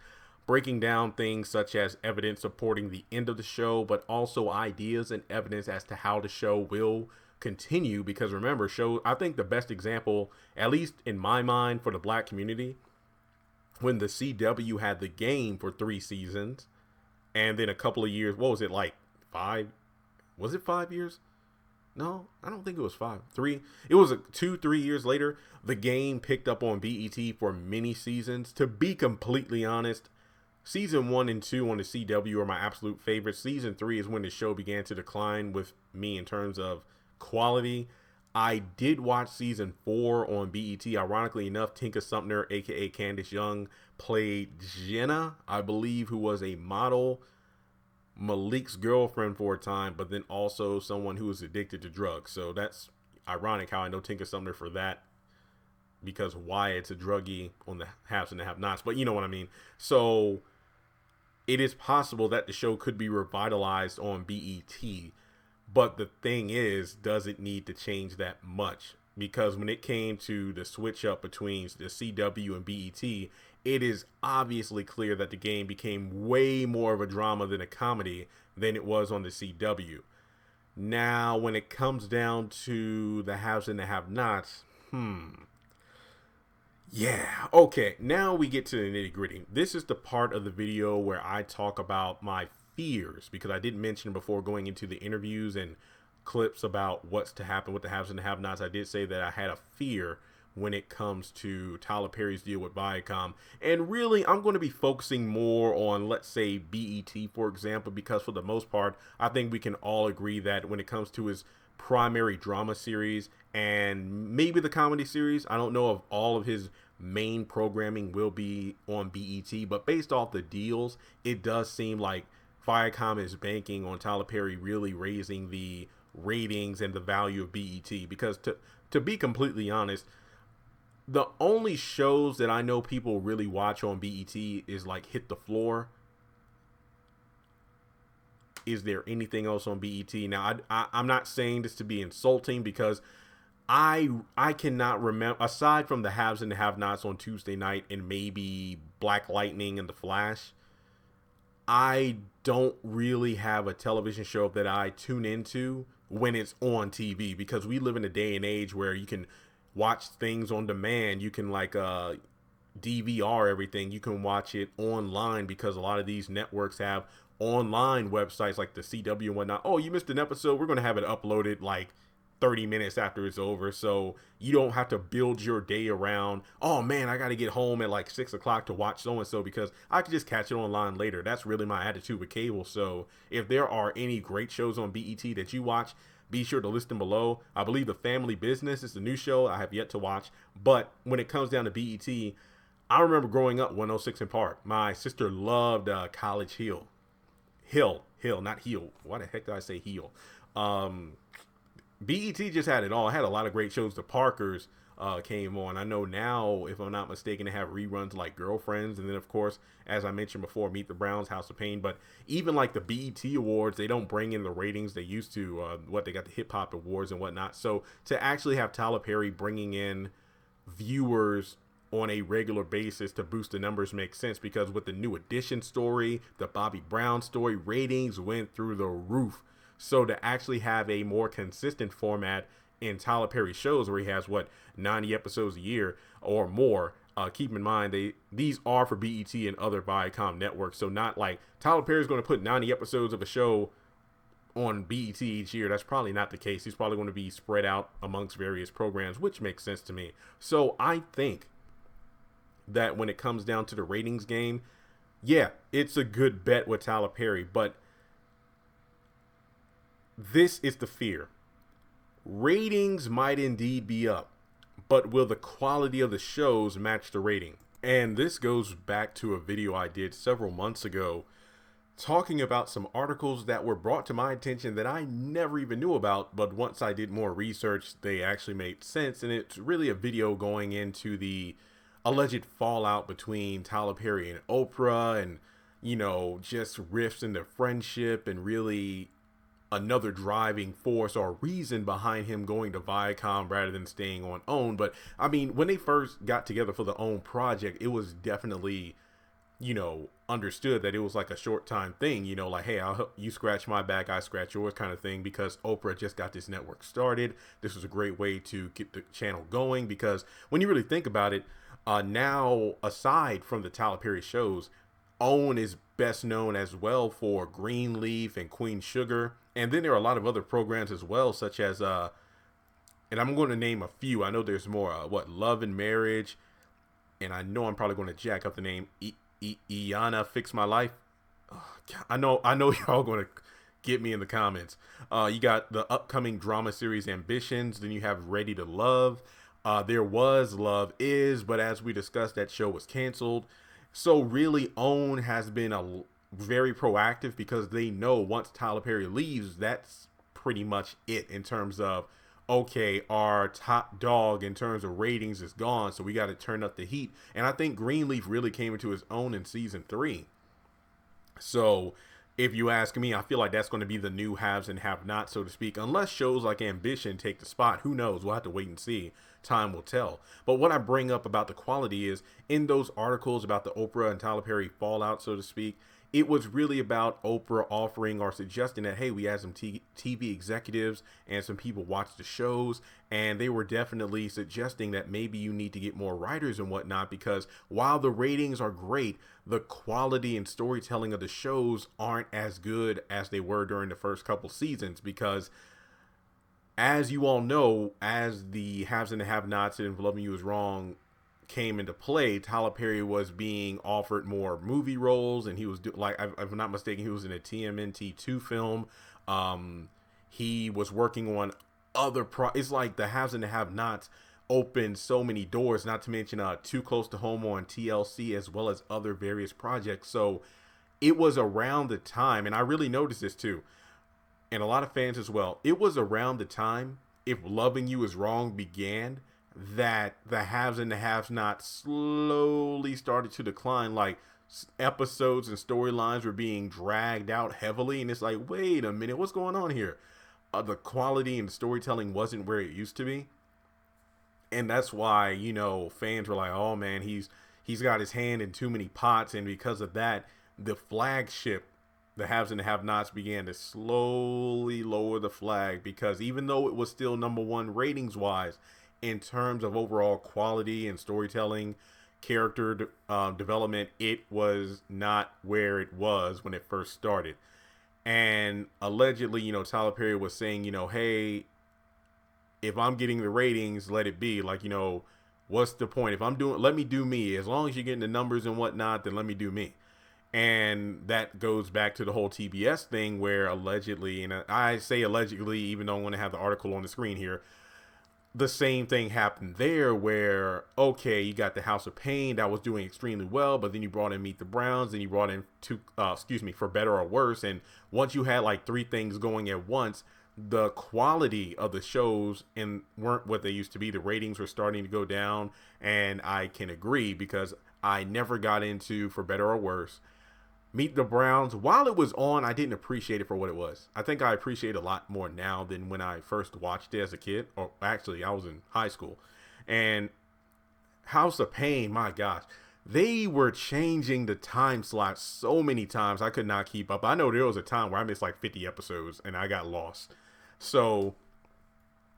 breaking down things such as evidence supporting the end of the show, but also ideas and evidence as to how the show will continue. Because remember, I think the best example, at least in my mind, for the black community, when the CW had the game for 3 seasons, and then a couple of years, what was it, like 5? Was it 5 years? No, I don't think it was 5. 3. It was 2-3 years later, the game picked up on BET for many seasons. To be completely honest, season 1 and 2 on the CW are my absolute favorites. Season 3 is when the show began to decline with me in terms of quality. I did watch season 4 on BET. Ironically enough, Tinka Sumner, aka Candace Young, played Jenna, I believe, who was a model, Malik's girlfriend for a time, but then also someone who was addicted to drugs. So that's ironic how I know Tinka Sumner for that, because Wyatt's a druggie on the haves and the have-nots, but you know what I mean. So it is possible that the show could be revitalized on BET, but the thing is, does it need to change that much? Because when it came to the switch up between the CW and BET, it is obviously clear that the game became way more of a drama than a comedy than it was on the CW. Now, when it comes down to the haves and the have-nots, yeah, okay, now we get to the nitty-gritty. This is the part of the video where I talk about my fears, because I didn't mention before going into the interviews and clips about what's to happen with the haves and the have-nots. I did say that I had a fear when it comes to Tyler Perry's deal with Viacom. And really, I'm going to be focusing more on, let's say, BET, for example, because for the most part, I think we can all agree that when it comes to his primary drama series and maybe the comedy series, I don't know if all of his main programming will be on BET, but based off the deals, it does seem like Viacom is banking on Tyler Perry really raising the ratings and the value of BET. Because to be completely honest, the only shows that I know people really watch on BET is like Hit the Floor. Is there anything else on BET? Now, I'm not saying this to be insulting, because I cannot remember, aside from the haves and the have-nots on Tuesday night and maybe Black Lightning and The Flash, I don't really have a television show that I tune into when it's on TV, because we live in a day and age where you can watch things on demand. You can DVR everything. You can watch it online, because a lot of these networks have online websites like the CW and whatnot. Oh, you missed an episode, we're going to have it uploaded like 30 minutes after it's over, so you don't have to build your day around, oh man, I got to get home at like 6 o'clock to watch so-and-so because I could just catch it online later. That's really my attitude with cable. So if there are any great shows on BET that you watch, be sure to list them below. I believe The Family Business is the new show I have yet to watch, but when it comes down to BET, I remember growing up 106 in Park. My sister loved College Hill, not Heel. Why the heck did I say Heel? BET just had it all. It had a lot of great shows. The Parkers came on. I know now, if I'm not mistaken, they have reruns like Girlfriends, and then of course, as I mentioned before, Meet the Browns, House of Pain. But even like the BET Awards, they don't bring in the ratings they used to. They got the Hip Hop Awards and whatnot. So to actually have Tyler Perry bringing in viewers on a regular basis to boost the numbers makes sense, because with the New Edition story, the Bobby Brown story, ratings went through the roof. So to actually have a more consistent format in Tyler Perry shows where he has 90 episodes a year or more, keep in mind these are for BET and other Viacom networks. So not like Tyler Perry's going to put 90 episodes of a show on BET each year. That's probably not the case. He's probably going to be spread out amongst various programs, which makes sense to me. So I think that when it comes down to the ratings game, yeah, it's a good bet with Tyler Perry, but this is the fear. Ratings might indeed be up, but will the quality of the shows match the rating? And this goes back to a video I did several months ago talking about some articles that were brought to my attention that I never even knew about, but once I did more research, they actually made sense. And it's really a video going into the alleged fallout between Tyler Perry and Oprah, and, you know, just rifts in their friendship, and really another driving force or reason behind him going to Viacom rather than staying on OWN. But I mean, when they first got together for the OWN project, it was definitely, you know, understood that it was like a short time thing, you know, like, hey, I'll help you scratch my back, I scratch yours kind of thing, because Oprah just got this network started. This was a great way to get the channel going, because when you really think about it, now, aside from the Tyler Perry shows, OWN is best known as well for Greenleaf and Queen Sugar. And then there are a lot of other programs as well, such as, and I'm going to name a few. I know there's more, Love and Marriage. And I know I'm probably going to jack up the name, Iana Fix My Life. Oh, I know y'all going to get me in the comments. You got the upcoming drama series Ambitions. Then you have Ready to Love. There was Love Is, but as we discussed, that show was canceled. So really, OWN has been very proactive, because they know once Tyler Perry leaves, that's pretty much it in terms of, okay, our top dog in terms of ratings is gone, so we got to turn up the heat. And I think Greenleaf really came into his own in season 3. So if you ask me, I feel like that's going to be the new haves and have-nots, so to speak. Unless shows like Ambition take the spot, who knows? We'll have to wait and see. Time will tell. But what I bring up about the quality is, in those articles about the Oprah and Tyler Perry fallout, so to speak, it was really about Oprah offering or suggesting that, hey, we had some TV executives and some people watch the shows, and they were definitely suggesting that maybe you need to get more writers and whatnot, because while the ratings are great, the quality and storytelling of the shows aren't as good as they were during the first couple seasons, because as you all know, as the haves and the have-nots and If Loving You Is Wrong came into play, Tyler Perry was being offered more movie roles, and he was like, if I'm not mistaken, he was in a TMNT 2 film. He was working on other it's like the haves and the have-nots opened so many doors, not to mention Too Close to Home on TLC, as well as other various projects. So it was around the time, and I really noticed this too, and a lot of fans as well, it was around the time If Loving You Is Wrong began, that the haves and the have-nots slowly started to decline. Like, episodes and storylines were being dragged out heavily, and it's like, wait a minute, what's going on here? The quality and storytelling wasn't where it used to be, and that's why, you know, fans were like, oh man, he's got his hand in too many pots. And because of that, the flagship, the haves and the have-nots, began to slowly lower the flag, because even though it was still #1 ratings wise, in terms of overall quality and storytelling, character development, it was not where it was when it first started. And allegedly, you know, Tyler Perry was saying, you know, hey, if I'm getting the ratings, let it be. Like, you know, what's the point? If I'm doing, let me do me. As long as you're getting the numbers and whatnot, then let me do me. And that goes back to the whole TBS thing, where allegedly, and I say allegedly, even though I'm going to have the article on the screen here, the same thing happened there, where, okay, you got the House of Pain that was doing extremely well, but then you brought in Meet the Browns, and you brought in For Better or Worse. And once you had like 3 things going at once, the quality of the shows weren't what they used to be. The ratings were starting to go down, and I can agree because I never got into, for better or worse, Meet the Browns. While it was on, I didn't appreciate it for what it was. I think I appreciate it a lot more now than when I first watched it as a kid. Or actually, I was in high school. And House of Pain, my gosh. They were changing the time slot so many times. I could not keep up. I know there was a time where I missed like 50 episodes and I got lost. So,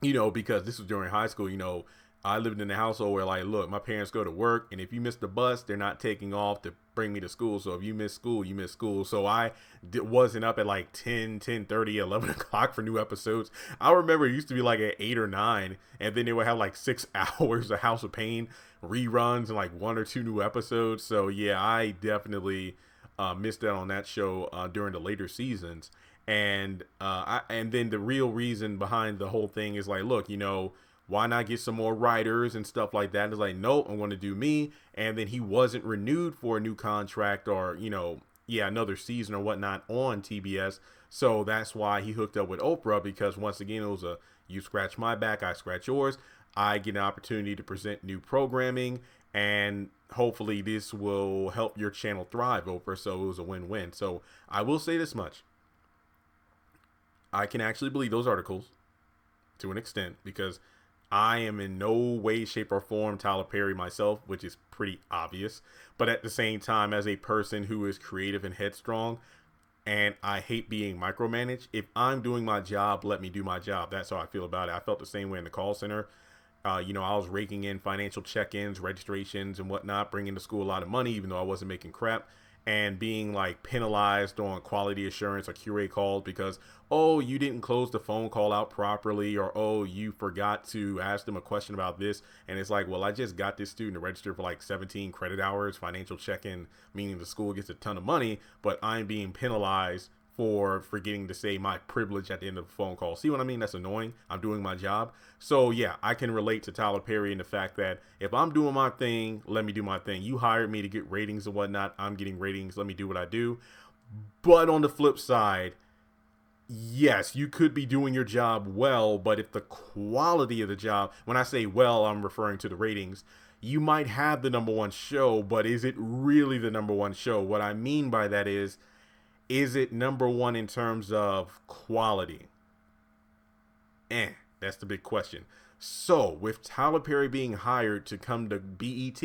because this was during high school, I lived in a household where, like, look, my parents go to work, and if you miss the bus, they're not taking off to bring me to school. So if you miss school, you miss school. So I wasn't up at like 10:30, 11 o'clock for new episodes. I remember it used to be like at 8 or 9, and then they would have like 6 hours of House of Pain reruns and like 1 or 2 new episodes. So yeah, I definitely missed out on that show during the later seasons. And then the real reason behind the whole thing is like, look, why not get some more writers and stuff like that? And it's like, nope, I'm going to do me. And then he wasn't renewed for a new contract or, another season or whatnot on TBS. So that's why he hooked up with Oprah, because once again, it was you scratch my back, I scratch yours. I get an opportunity to present new programming, and hopefully this will help your channel thrive, Oprah. So it was a win-win. So I will say this much. I can actually believe those articles to an extent, because I am in no way, shape, or form Tyler Perry myself, which is pretty obvious. But at the same time, as a person who is creative and headstrong, and I hate being micromanaged, if I'm doing my job, let me do my job. That's how I feel about it. I felt the same way in the call center. I was raking in financial check-ins, registrations, and whatnot, bringing the school a lot of money, even though I wasn't making crap. And being like penalized on quality assurance or QA calls because, oh, you didn't close the phone call out properly, or, oh, you forgot to ask them a question about this. And it's like, well, I just got this student to register for like 17 credit hours, financial check-in, meaning the school gets a ton of money, but I'm being penalized for forgetting to say my privilege at the end of the phone call. See what I mean? That's annoying. I'm doing my job. So yeah, I can relate to Tyler Perry in the fact that if I'm doing my thing, let me do my thing. You hired me to get ratings and whatnot. I'm getting ratings. Let me do what I do. But on the flip side, yes, you could be doing your job well, but if the quality of the job, when I say well, I'm referring to the ratings, you might have the number one show, but is it really the number one show? What I mean by that is it number one in terms of quality? That's the big question. So with Tyler Perry being hired to come to BET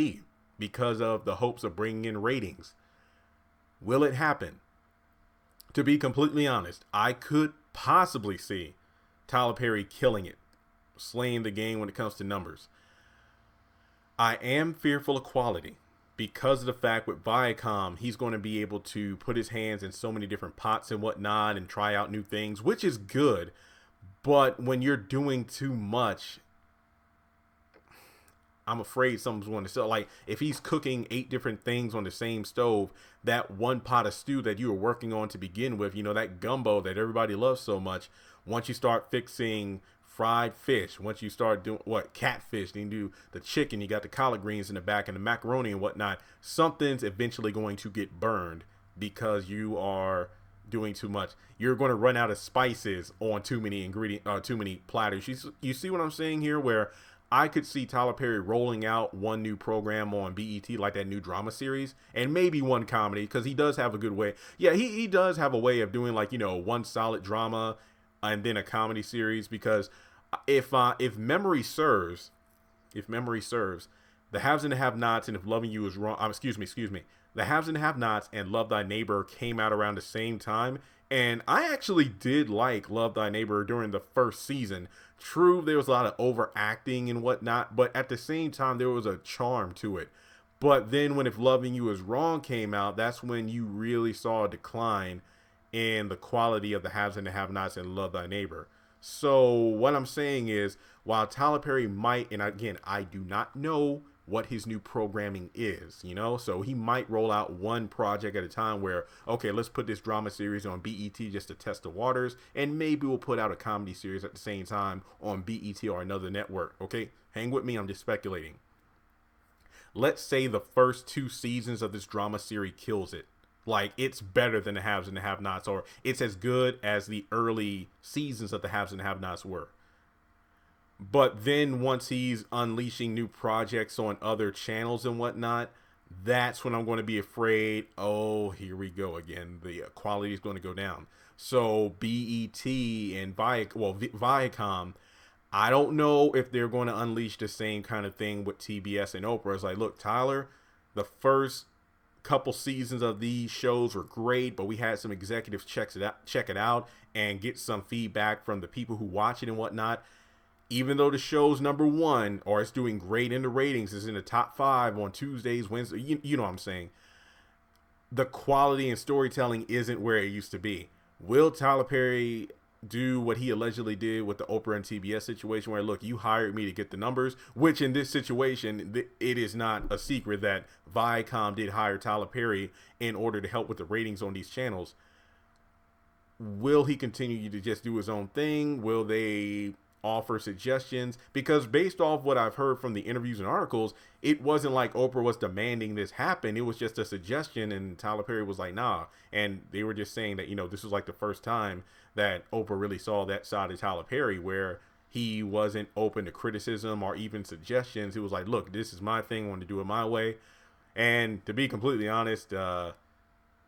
because of the hopes of bringing in ratings, will it happen? To be completely honest, I could possibly see Tyler Perry killing it, slaying the game when it comes to numbers. I am fearful of quality, because of the fact with Viacom, he's going to be able to put his hands in so many different pots and whatnot and try out new things, which is good. But when you're doing too much, I'm afraid something's going to sell. Like if he's cooking 8 different things on the same stove, that one pot of stew that you were working on to begin with, that gumbo that everybody loves so much, once you start fixing fried fish, once you start doing catfish, then you do the chicken, you got the collard greens in the back and the macaroni and whatnot, something's eventually going to get burned because you are doing too much. You're going to run out of spices on too many too many platters. You see what I'm saying here, where I could see Tyler Perry rolling out one new program on BET, like that new drama series, and maybe one comedy, because he does have a good way. Yeah, he does have a way of doing one solid drama and then a comedy series, because if memory serves, the Haves and the Have-Nots and If Loving You Is Wrong, excuse me, the Haves and the Have-Nots and Love Thy Neighbor came out around the same time, and I actually did like Love Thy Neighbor during the first season. True, there was a lot of overacting and whatnot, but at the same time, there was a charm to it. But then when If Loving You Is Wrong came out, that's when you really saw a decline in the quality of the Haves and the Have-Nots and Love Thy Neighbor. So what I'm saying is, while Tyler Perry might, and again, I do not know what his new programming is, so he might roll out one project at a time where, okay, let's put this drama series on BET just to test the waters, and maybe we'll put out a comedy series at the same time on BET or another network. Okay, hang with me, I'm just speculating. Let's say the first 2 seasons of this drama series kills it. Like, it's better than the haves and the have-nots, or it's as good as the early seasons of the haves and the have-nots were. But then once he's unleashing new projects on other channels and whatnot, that's when I'm going to be afraid, oh, here we go again. The quality is going to go down. So BET and Viacom, I don't know if they're going to unleash the same kind of thing with TBS and Oprah. It's like, look, Tyler, the first couple seasons of these shows were great, but we had some executives check it out and get some feedback from the people who watch it and whatnot. Even though the show's #1 or it's doing great in the ratings, is in the top 5 on Tuesdays, Wednesdays, you know what I'm saying, the quality and storytelling isn't where it used to be. Will Tyler Perry do what he allegedly did with the Oprah and TBS situation, where, look, you hired me to get the numbers, which in this situation, it is not a secret that Viacom did hire Tyler Perry in order to help with the ratings on these channels. Will he continue to just do his own thing? Will they offer suggestions? Because based off what I've heard from the interviews and articles, it wasn't like Oprah was demanding this happen. It was just a suggestion, and Tyler Perry was like, nah. And they were just saying that, this was like the first time that Oprah really saw that side of Tyler Perry, where he wasn't open to criticism or even suggestions. It was like, look, this is my thing, I want to do it my way. And to be completely honest,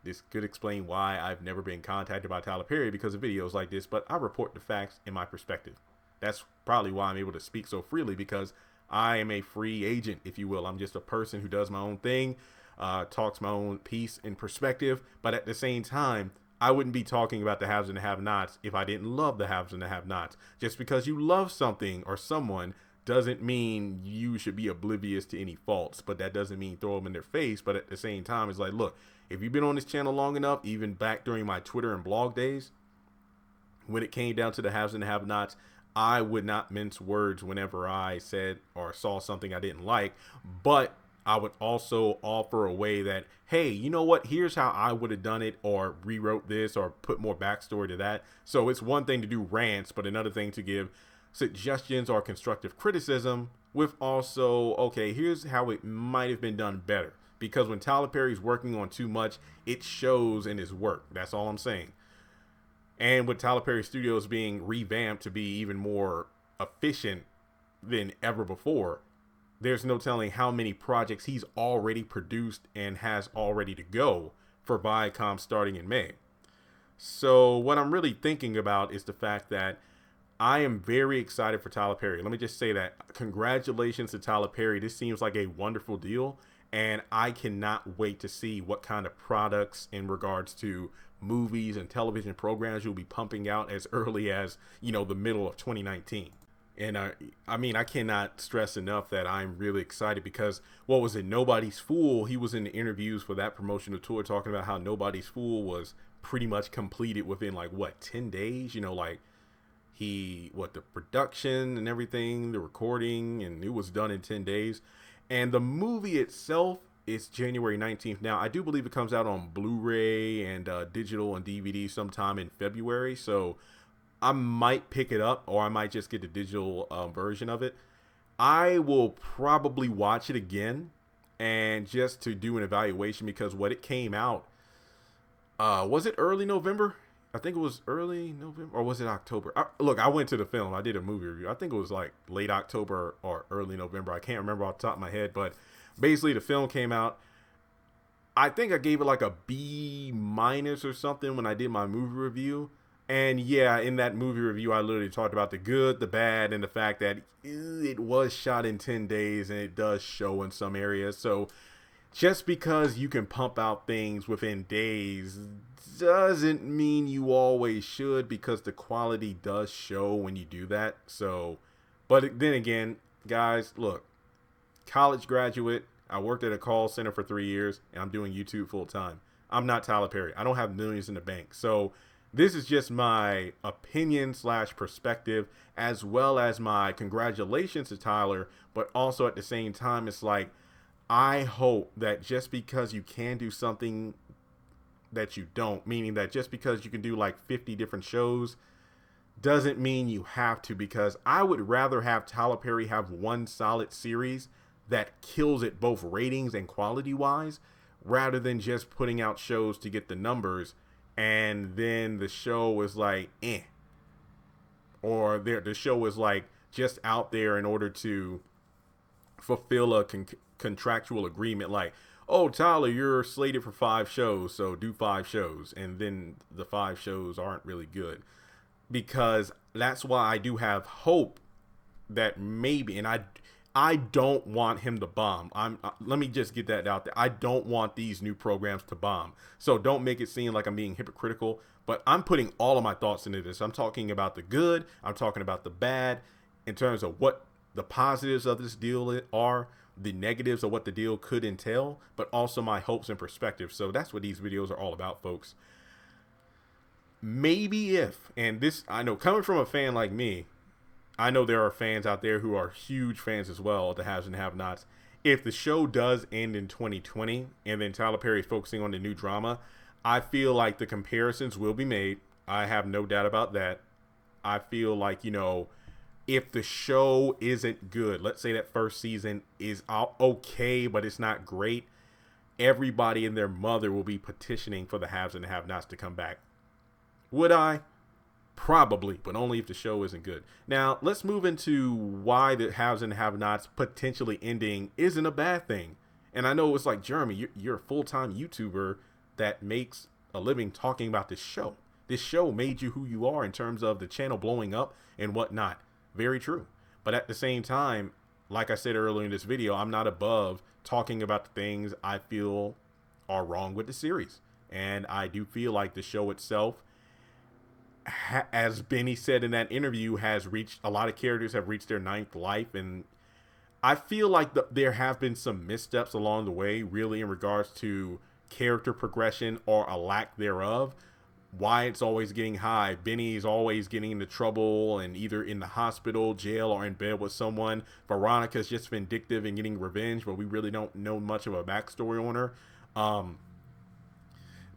this could explain why I've never been contacted by Tyler Perry because of videos like this, but I report the facts in my perspective. That's probably why I'm able to speak so freely, because I am a free agent, if you will. I'm just a person who does my own thing, talks my own piece and perspective. But at the same time, I wouldn't be talking about the haves and the have-nots if I didn't love the haves and the have-nots. Just because you love something or someone doesn't mean you should be oblivious to any faults, but that doesn't mean throw them in their face. But at the same time, it's like, look, if you've been on this channel long enough, even back during my Twitter and blog days, when it came down to the haves and the have-nots, I would not mince words whenever I said or saw something I didn't like, but I would also offer a way that, hey, you know what? Here's how I would have done it, or rewrote this, or put more backstory to that. So it's one thing to do rants, but another thing to give suggestions or constructive criticism with also, okay, here's how it might have been done better. Because when Tyler Perry's working on too much, it shows in his work. That's all I'm saying. And with Tyler Perry Studios being revamped to be even more efficient than ever before, there's no telling how many projects he's already produced and has already to go for Viacom starting in May. So what I'm really thinking about is the fact that I am very excited for Tyler Perry. Let me just say that. Congratulations to Tyler Perry. This seems like a wonderful deal, and I cannot wait to see what kind of products in regards to movies and television programs you'll be pumping out as early as, the middle of 2019. And I cannot stress enough that I'm really excited because, what was it, Nobody's Fool? He was in the interviews for that promotional tour talking about how Nobody's Fool was pretty much completed within 10 days, the production and everything, the recording, and it was done in 10 days. And the movie itself is January 19th. Now, I do believe it comes out on Blu-ray and digital and DVD sometime in February. So I might pick it up, or I might just get the digital version of it. I will probably watch it again, and just to do an evaluation, because what it came out, was it early November? I think it was early November, or was it October? Look, I went to the film. I did a movie review. I think it was late October or early November. I can't remember off the top of my head, but basically the film came out. I think I gave it a B- or something when I did my movie review. And yeah, in that movie review, I literally talked about the good, the bad, and the fact that it was shot in 10 days and it does show in some areas. So just because you can pump out things within days doesn't mean you always should, because the quality does show when you do that. So, but then again, guys, look, college graduate, I worked at a call center for 3 years, and I'm doing YouTube full time. I'm not Tyler Perry. I don't have millions in the bank. So this is just my opinion / perspective, as well as my congratulations to Tyler. But also at the same time, it's like, I hope that just because you can do something that you don't, meaning that just because you can do 50 different shows doesn't mean you have to, because I would rather have Tyler Perry have one solid series that kills it both ratings and quality wise, rather than just putting out shows to get the numbers, and then the show is like, or the show is like just out there in order to fulfill a contractual agreement, like, oh, Tyler, you're slated for 5 shows, so do 5 shows, and then the 5 shows aren't really good. Because that's why I do have hope that maybe, and I don't want him to bomb. Let me just get that out there. I don't want these new programs to bomb. So don't make it seem like I'm being hypocritical, but I'm putting all of my thoughts into this. I'm talking about the good. I'm talking about the bad in terms of what the positives of this deal are, the negatives of what the deal could entail, but also my hopes and perspectives. So that's what these videos are all about, folks. Maybe if, and this, I know coming from a fan like me, I know there are fans out there who are huge fans as well of the haves and have-nots. If the show does end in 2020 and then Tyler Perry is focusing on the new drama, I feel like the comparisons will be made. I have no doubt about that. I feel like, you know, if the show isn't good, let's say that first season is okay, but it's not great, everybody and their mother will be petitioning for the haves and the have-nots to come back. Would I? Probably, but only if the show isn't good. Now, let's move into why the haves and have-nots potentially ending isn't a bad thing. And I know it's like, Jeremy, you're a full-time YouTuber that makes a living talking about this show. This show made you who you are in terms of the channel blowing up and whatnot. Very true. But at the same time, like I said earlier in this video, I'm not above talking about the things I feel are wrong with the series. And I do feel like the show itself, as Benny said in that interview, has reached, a lot of characters have reached their 9th life, and I feel like there have been some missteps along the way, really, in regards to character progression or a lack thereof. Wyatt's always getting high, Benny's always getting into trouble and either in the hospital, jail, or in bed with someone. Veronica's just vindictive and getting revenge, but we really don't know much of a backstory on her.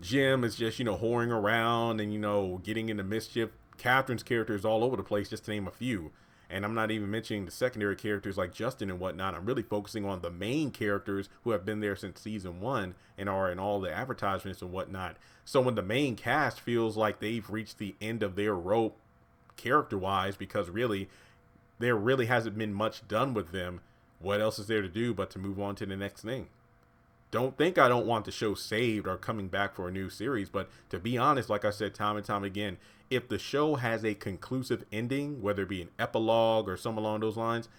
Jim is just, you know, whoring around and, you know, getting into mischief. Catherine's character is all over the place, just to name a few. And I'm not even mentioning the secondary characters like Justin and whatnot. I'm really focusing on the main characters who have been there since season 1 and are in all the advertisements and whatnot. So when the main cast feels like they've reached the end of their rope character-wise, because really, there really hasn't been much done with them, what else is there to do but to move on to the next thing? Don't think I don't want the show saved or coming back for a new series, but to be honest, like I said time and time again, if the show has a conclusive ending, whether it be an epilogue or something along those lines,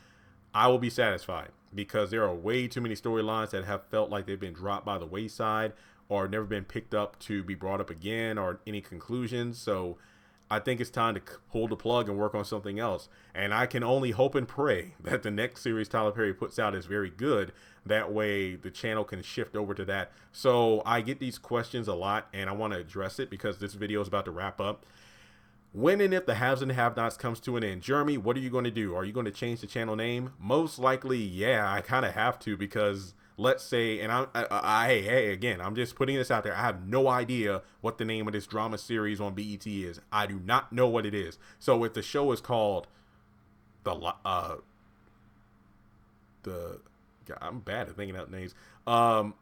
I will be satisfied, because there are way too many storylines that have felt like they've been dropped by the wayside or never been picked up to be brought up again or any conclusions. So I think it's time to pull the plug and work on something else. And I can only hope and pray that the next series Tyler Perry puts out is very good. That way the channel can shift over to that. So I get these questions a lot and I want to address it because this video is about to wrap up. When and if the haves and have-nots comes to an end, Jeremy, what are you going to do? Are you going to change the channel name? Most likely, yeah, I kind of have to, because let's say, and hey, again, I'm just putting this out there. I have no idea what the name of this drama series on BET is. I do not know what it is. So if the show is called I'm bad at thinking out names. The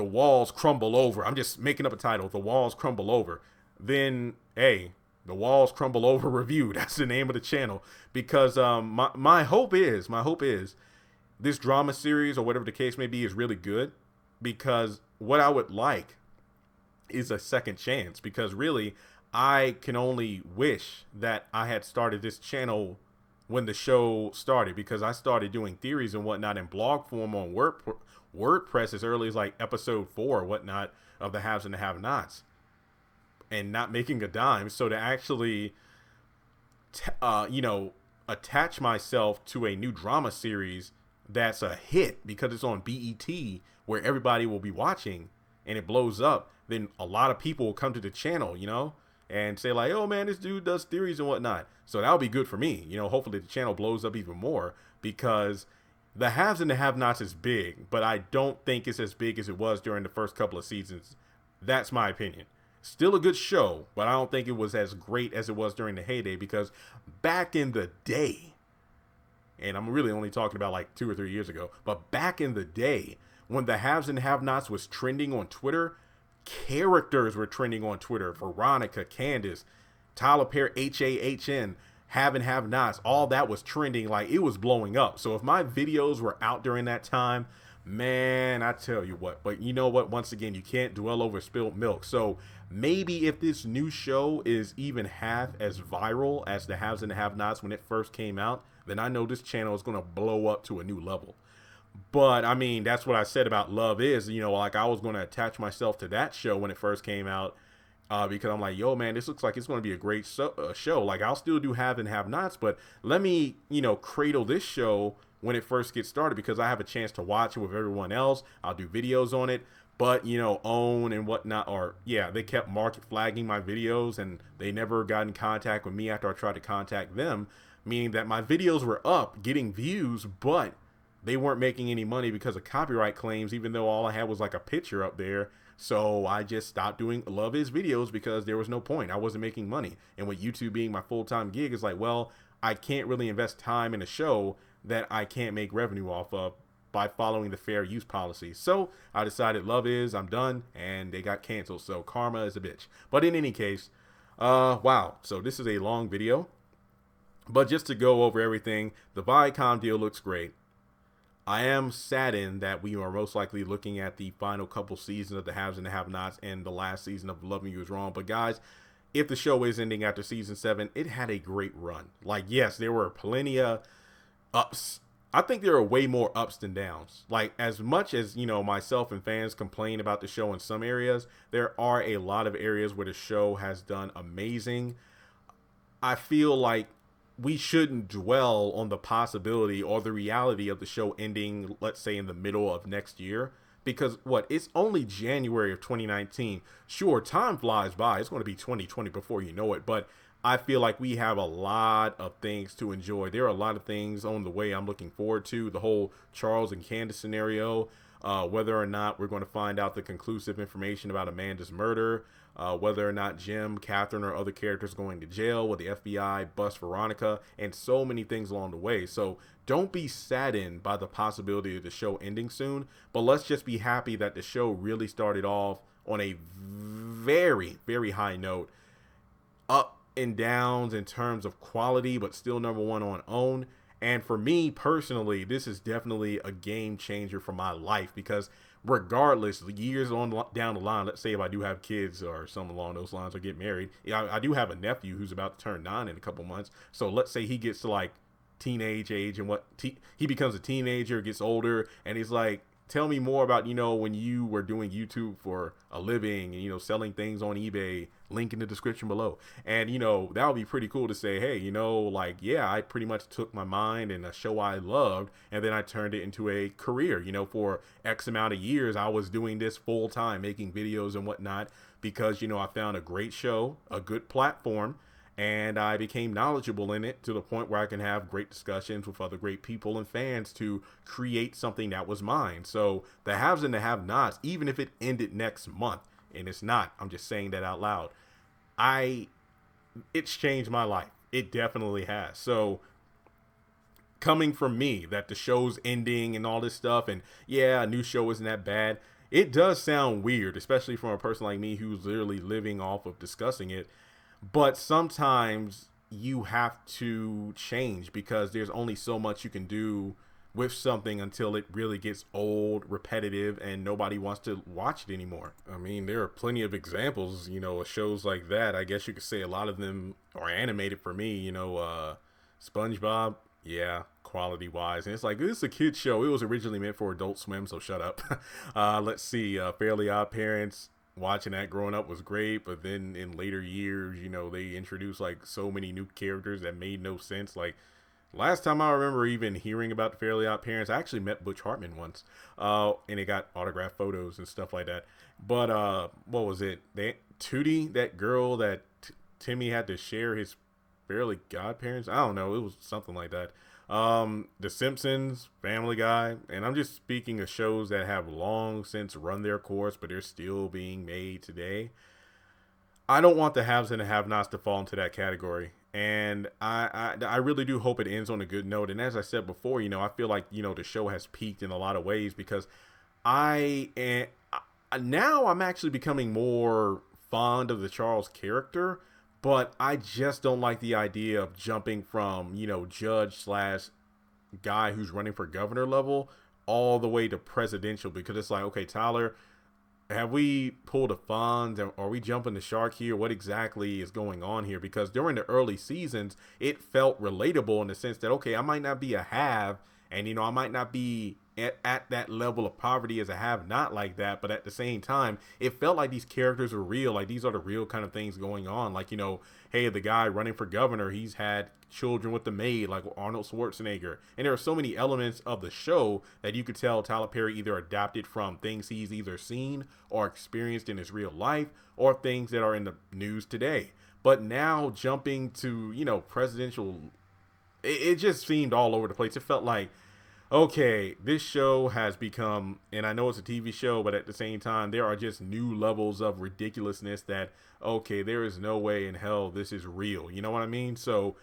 Walls Crumble Over. I'm just making up a title. The Walls Crumble Over. Then, hey, The Walls Crumble Over Review. That's the name of the channel. Because my hope is this drama series or whatever the case may be is really good. Because what I would like is a second chance. Because really, I can only wish that I had started this channel when the show started, because I started doing theories and whatnot in blog form on WordPress as early as like episode 4 or whatnot of the haves and the have-nots, and not making a dime. So to actually, attach myself to a new drama series that's a hit because it's on BET where everybody will be watching and it blows up, then a lot of people will come to the channel, and say like, oh man, this dude does theories and whatnot. So that'll be good for me. Hopefully the channel blows up even more, because the haves and the have-nots is big, but I don't think it's as big as it was during the first couple of seasons. That's my opinion. Still a good show, but I don't think it was as great as it was during the heyday, because back in the day, and I'm really only talking about like 2 or 3 years ago, but back in the day when the haves and have-nots was trending on Twitter, characters were trending on Twitter. Veronica, Candace, Tyler Perry, HAHN, have and have-nots, all that was trending. Like, it was blowing up. So if my videos were out during that time, man, I tell you what. But you know what? Once again, you can't dwell over spilled milk. So maybe if this new show is even half as viral as the haves and the have-nots when it first came out, then I know this channel is going to blow up to a new level. But I mean, that's what I said about Love Is, you know, like I was going to attach myself to that show when it first came out, because I'm like, yo, man, this looks like it's going to be a great show. Like, I'll still do have and have nots, but let me, you know, cradle this show when it first gets started, because I have a chance to watch it with everyone else. I'll do videos on it. But, you know, OWN and whatnot, or yeah, they kept market flagging my videos, and they never got in contact with me after I tried to contact them, meaning that my videos were up getting views, but they weren't making any money because of copyright claims, even though all I had was like a picture up there. So I just stopped doing Love Is videos because there was no point. I wasn't making money. And with YouTube being my full-time gig, it's like, well, I can't really invest time in a show that I can't make revenue off of by following the fair use policy. So I decided Love Is, I'm done, and they got canceled. So karma is a bitch. But in any case, wow. So this is a long video. But just to go over everything, the Viacom deal looks great. I am saddened that we are most likely looking at the final couple seasons of the haves and the have-nots and the last season of Loving You Is Wrong. But guys, if the show is ending after season 7, it had a great run. Like, yes, there were plenty of ups. I think there are way more ups than downs. Like, as much as, you know, myself and fans complain about the show in some areas, there are a lot of areas where the show has done amazing. I feel like we shouldn't dwell on the possibility or the reality of the show ending, let's say, in the middle of next year. Because, it's only January of 2019. Sure, time flies by. It's going to be 2020 before you know it. But I feel like we have a lot of things to enjoy. There are a lot of things on the way I'm looking forward to. The whole Charles and Candace scenario, whether or not we're going to find out the conclusive information about Amanda's murder, whether or not Jim, Catherine, or other characters going to jail, will the FBI bust Veronica, and so many things along the way. So don't be saddened by the possibility of the show ending soon, but let's just be happy that the show really started off on a very, very high note. Up and downs in terms of quality, but still #1 on OWN. And for me personally, this is definitely a game changer for my life, because regardless, years on down the line, let's say if I do have kids or something along those lines, or get married, I do have a nephew who's about to turn 9 in a couple months. So let's say he gets to like teenage age, and he becomes a teenager, gets older, and he's like, tell me more about, you know, when you were doing YouTube for a living and, you know, selling things on eBay, link in the description below. And, you know, that would be pretty cool to say, hey, you know, like, yeah, I pretty much took my mind and a show I loved, and then I turned it into a career. You know, for X amount of years, I was doing this full time, making videos and whatnot, because, you know, I found a great show, a good platform, and I became knowledgeable in it to the point where I can have great discussions with other great people and fans to create something that was mine. So the haves and the have-nots, even if it ended next month, and it's not, I'm just saying that out loud, it's changed my life. It definitely has. So coming from me, that the show's ending and all this stuff, and yeah, a new show isn't that bad, it does sound weird, especially from a person like me who's literally living off of discussing it. But sometimes you have to change, because there's only so much you can do with something until it really gets old, repetitive, and nobody wants to watch it anymore. I mean, there are plenty of examples, you know, of shows like that. I guess you could say a lot of them are animated for me, you know, SpongeBob, yeah, quality wise. And it's like, this is a kid's show. It was originally meant for Adult Swim, so shut up. Let's see, Fairly Odd Parents. Watching that growing up was great, but then in later years, you know, they introduced like so many new characters that made no sense. Like, last time I remember even hearing about the Fairly Odd Parents, I actually met Butch Hartman once, and they got autographed photos and stuff like that. But what was it? Tootie, that girl that Timmy had to share his fairly godparents. I don't know. It was something like that. The Simpsons, Family Guy, and I'm just speaking of shows that have long since run their course, but they're still being made today. I don't want the haves and the have-nots to fall into that category. And I really do hope it ends on a good note. And as I said before, you know, I feel like, you know, the show has peaked in a lot of ways, because Now I'm actually becoming more fond of the Charles character, but I just don't like the idea of jumping from, judge slash guy who's running for governor level all the way to presidential, because it's like, okay, Tyler, have we pulled a Fonz? Are we jumping the shark here? What exactly is going on here? Because during the early seasons, it felt relatable in the sense that, okay, I might not be a have, and, I might not be at that level of poverty as a have not like that. But at the same time, it felt like these characters are real. Like, these are the real kind of things going on. Like, hey, the guy running for governor, he's had children with the maid, like Arnold Schwarzenegger. And there are so many elements of the show that you could tell Tyler Perry either adapted from things he's either seen or experienced in his real life, or things that are in the news today. But now jumping to, presidential, it just seemed all over the place. It felt like, okay, this show has become, and I know it's a TV show, but at the same time, there are just new levels of ridiculousness that, okay, there is no way in hell this is real. You know what I mean? So,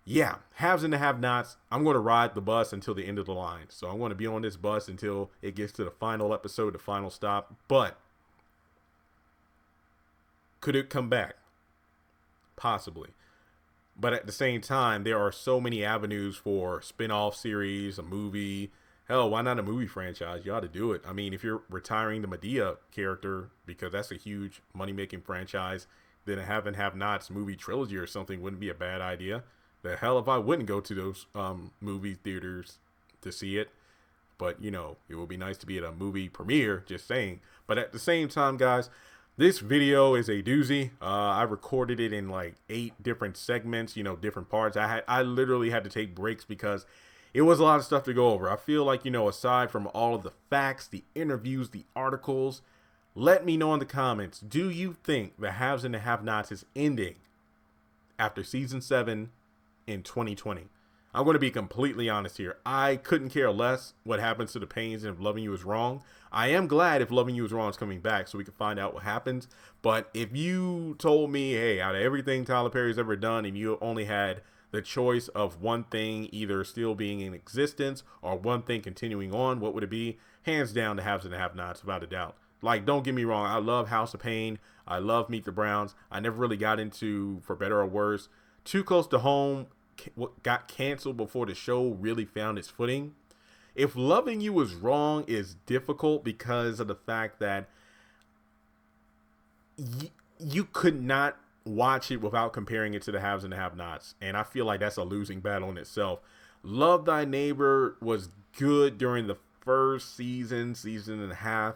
yeah, haves and the have-nots. I'm going to ride the bus until the end of the line. So I'm going to be on this bus until it gets to the final episode, the final stop. But could it come back? Possibly. But at the same time, there are so many avenues for spin-off series, a movie. Hell, why not a movie franchise? You ought to do it. I mean, if you're retiring the Medea character, because that's a huge money-making franchise, then a have and have-nots movie trilogy or something wouldn't be a bad idea. The hell if I wouldn't go to those movie theaters to see it. But, it would be nice to be at a movie premiere, just saying. But at the same time, guys, this video is a doozy. I recorded it in like 8 different segments, different parts. I literally had to take breaks because it was a lot of stuff to go over. I feel like, aside from all of the facts, the interviews, the articles, let me know in the comments, do you think the haves and the have-nots is ending after season 7 in 2020? I'm going to be completely honest here. I couldn't care less what happens to the Pains and if Loving You Is Wrong. I am glad if Loving You Is Wrong is coming back so we can find out what happens. But if you told me, hey, out of everything Tyler Perry's ever done and you only had the choice of one thing either still being in existence or one thing continuing on, what would it be? Hands down, the haves and the have-nots, without a doubt. Like, don't get me wrong. I love House of Pain. I love Meet the Browns. I never really got into For Better or Worse. Too Close to Home got canceled before the show really found its footing. If Loving You Is Wrong is difficult because of the fact that you could not watch it without comparing it to the haves and the have-nots. And I feel like that's a losing battle in itself. Love Thy Neighbor was good during the first season and a half.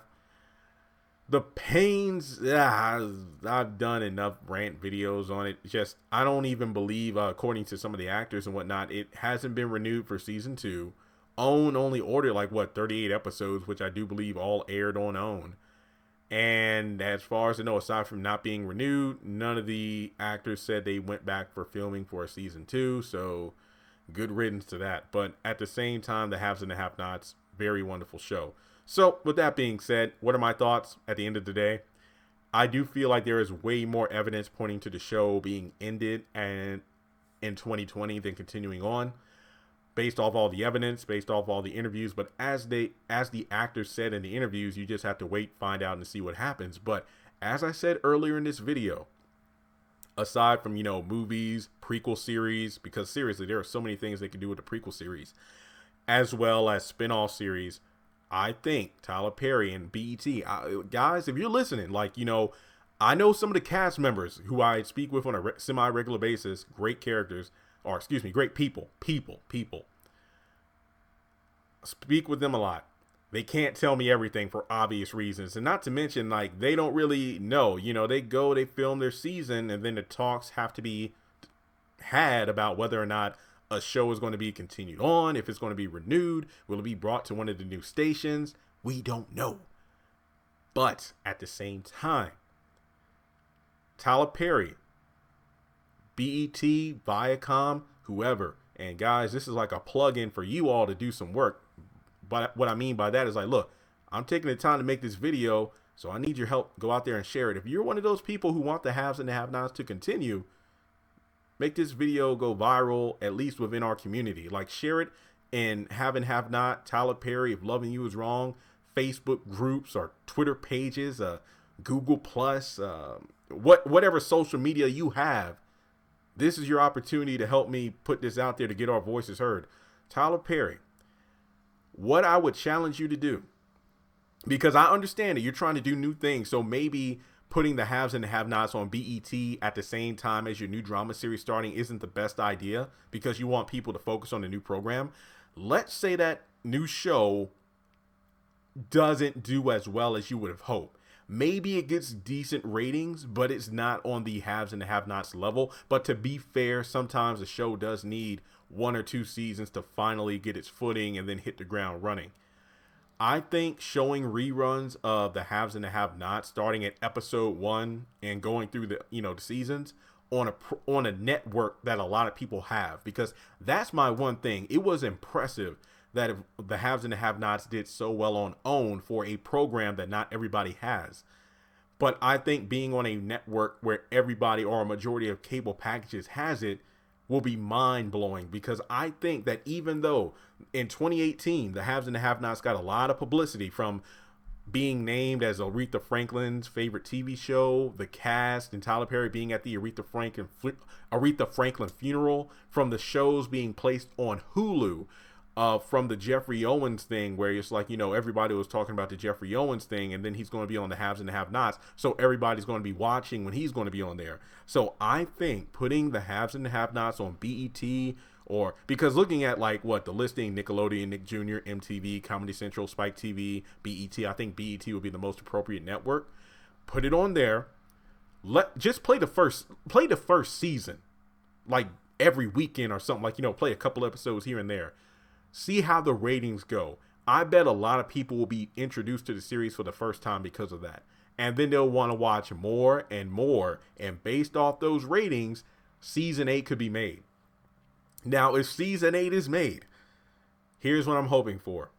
The Pains, I've done enough rant videos on it. Just, I don't even believe, according to some of the actors and whatnot, it hasn't been renewed for season 2. OWN only ordered 38 episodes, which I do believe all aired on OWN. And as far as I know, aside from not being renewed, none of the actors said they went back for filming for a season 2. So good riddance to that. But at the same time, the haves and the have-nots, very wonderful show. So with that being said, what are my thoughts at the end of the day? I do feel like there is way more evidence pointing to the show being ended and in 2020 than continuing on, based off all the evidence, based off all the interviews. But as the actors said in the interviews, you just have to wait, find out, and see what happens. But as I said earlier in this video, aside from, movies, prequel series, because seriously, there are so many things they can do with the prequel series, as well as spin-off series, I think Tyler Perry and BET, guys, if you're listening, I know some of the cast members who I speak with on a semi-regular basis, great characters, great people. Speak with them a lot. They can't tell me everything for obvious reasons. And not to mention, they don't really know. They film their season, and then the talks have to be had about whether or not a show is going to be continued on, if it's going to be renewed, will it be brought to one of the new stations? We don't know. But at the same time, Tyler Perry, BET, Viacom, whoever, and guys, this is like a plug-in for you all to do some work. But what I mean by that is look, I'm taking the time to make this video, so I need your help. Go out there and share it. If you're one of those people who want the haves and the have-nots to continue, make this video go viral, at least within our community. Share it and have and have not. Tyler Perry, if Loving You Is Wrong, Facebook groups or Twitter pages, Google Plus, whatever social media you have, this is your opportunity to help me put this out there to get our voices heard. Tyler Perry, what I would challenge you to do, because I understand that you're trying to do new things, so maybe putting the haves and the have-nots on BET at the same time as your new drama series starting isn't the best idea because you want people to focus on the new program. Let's say that new show doesn't do as well as you would have hoped. Maybe it gets decent ratings, but it's not on the haves and the have-nots level. But to be fair, sometimes a show does need 1 or 2 seasons to finally get its footing and then hit the ground running. I think showing reruns of the haves and the have-nots starting at episode 1 and going through the seasons on a network that a lot of people have, because that's my one thing. It was impressive that if the haves and the have-nots did so well on OWN for a program that not everybody has. But I think being on a network where everybody or a majority of cable packages has it will be mind-blowing, because I think that even though in 2018 the haves and the have-nots got a lot of publicity from being named as Aretha Franklin's favorite TV show, the cast, and Tyler Perry being at the Aretha Franklin funeral, from the shows being placed on Hulu, from the Jeffrey Owens thing, where it's like, everybody was talking about the Jeffrey Owens thing, and then he's going to be on the haves and the have-nots, so everybody's going to be watching when he's going to be on there. So I think putting the haves and the have-nots on BET, or because looking at the listing, Nickelodeon, Nick Jr., MTV, Comedy Central, Spike TV, BET, I think BET would be the most appropriate network. Put it on there. Just play the first season, like every weekend or something, play a couple episodes here and there. See how the ratings go. I bet a lot of people will be introduced to the series for the first time because of that. And then they'll want to watch more and more. And based off those ratings, season 8 could be made. Now, if season 8 is made, here's what I'm hoping for.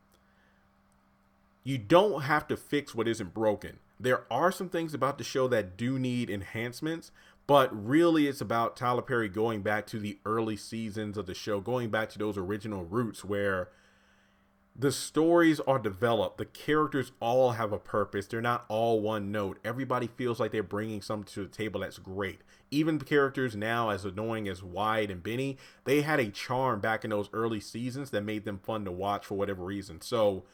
You don't have to fix what isn't broken. There are some things about the show that do need enhancements, but really it's about Tyler Perry going back to the early seasons of the show, going back to those original roots where the stories are developed. The characters all have a purpose. They're not all one note. Everybody feels like they're bringing something to the table that's great. Even the characters now, as annoying as Wyatt and Benny, they had a charm back in those early seasons that made them fun to watch for whatever reason. So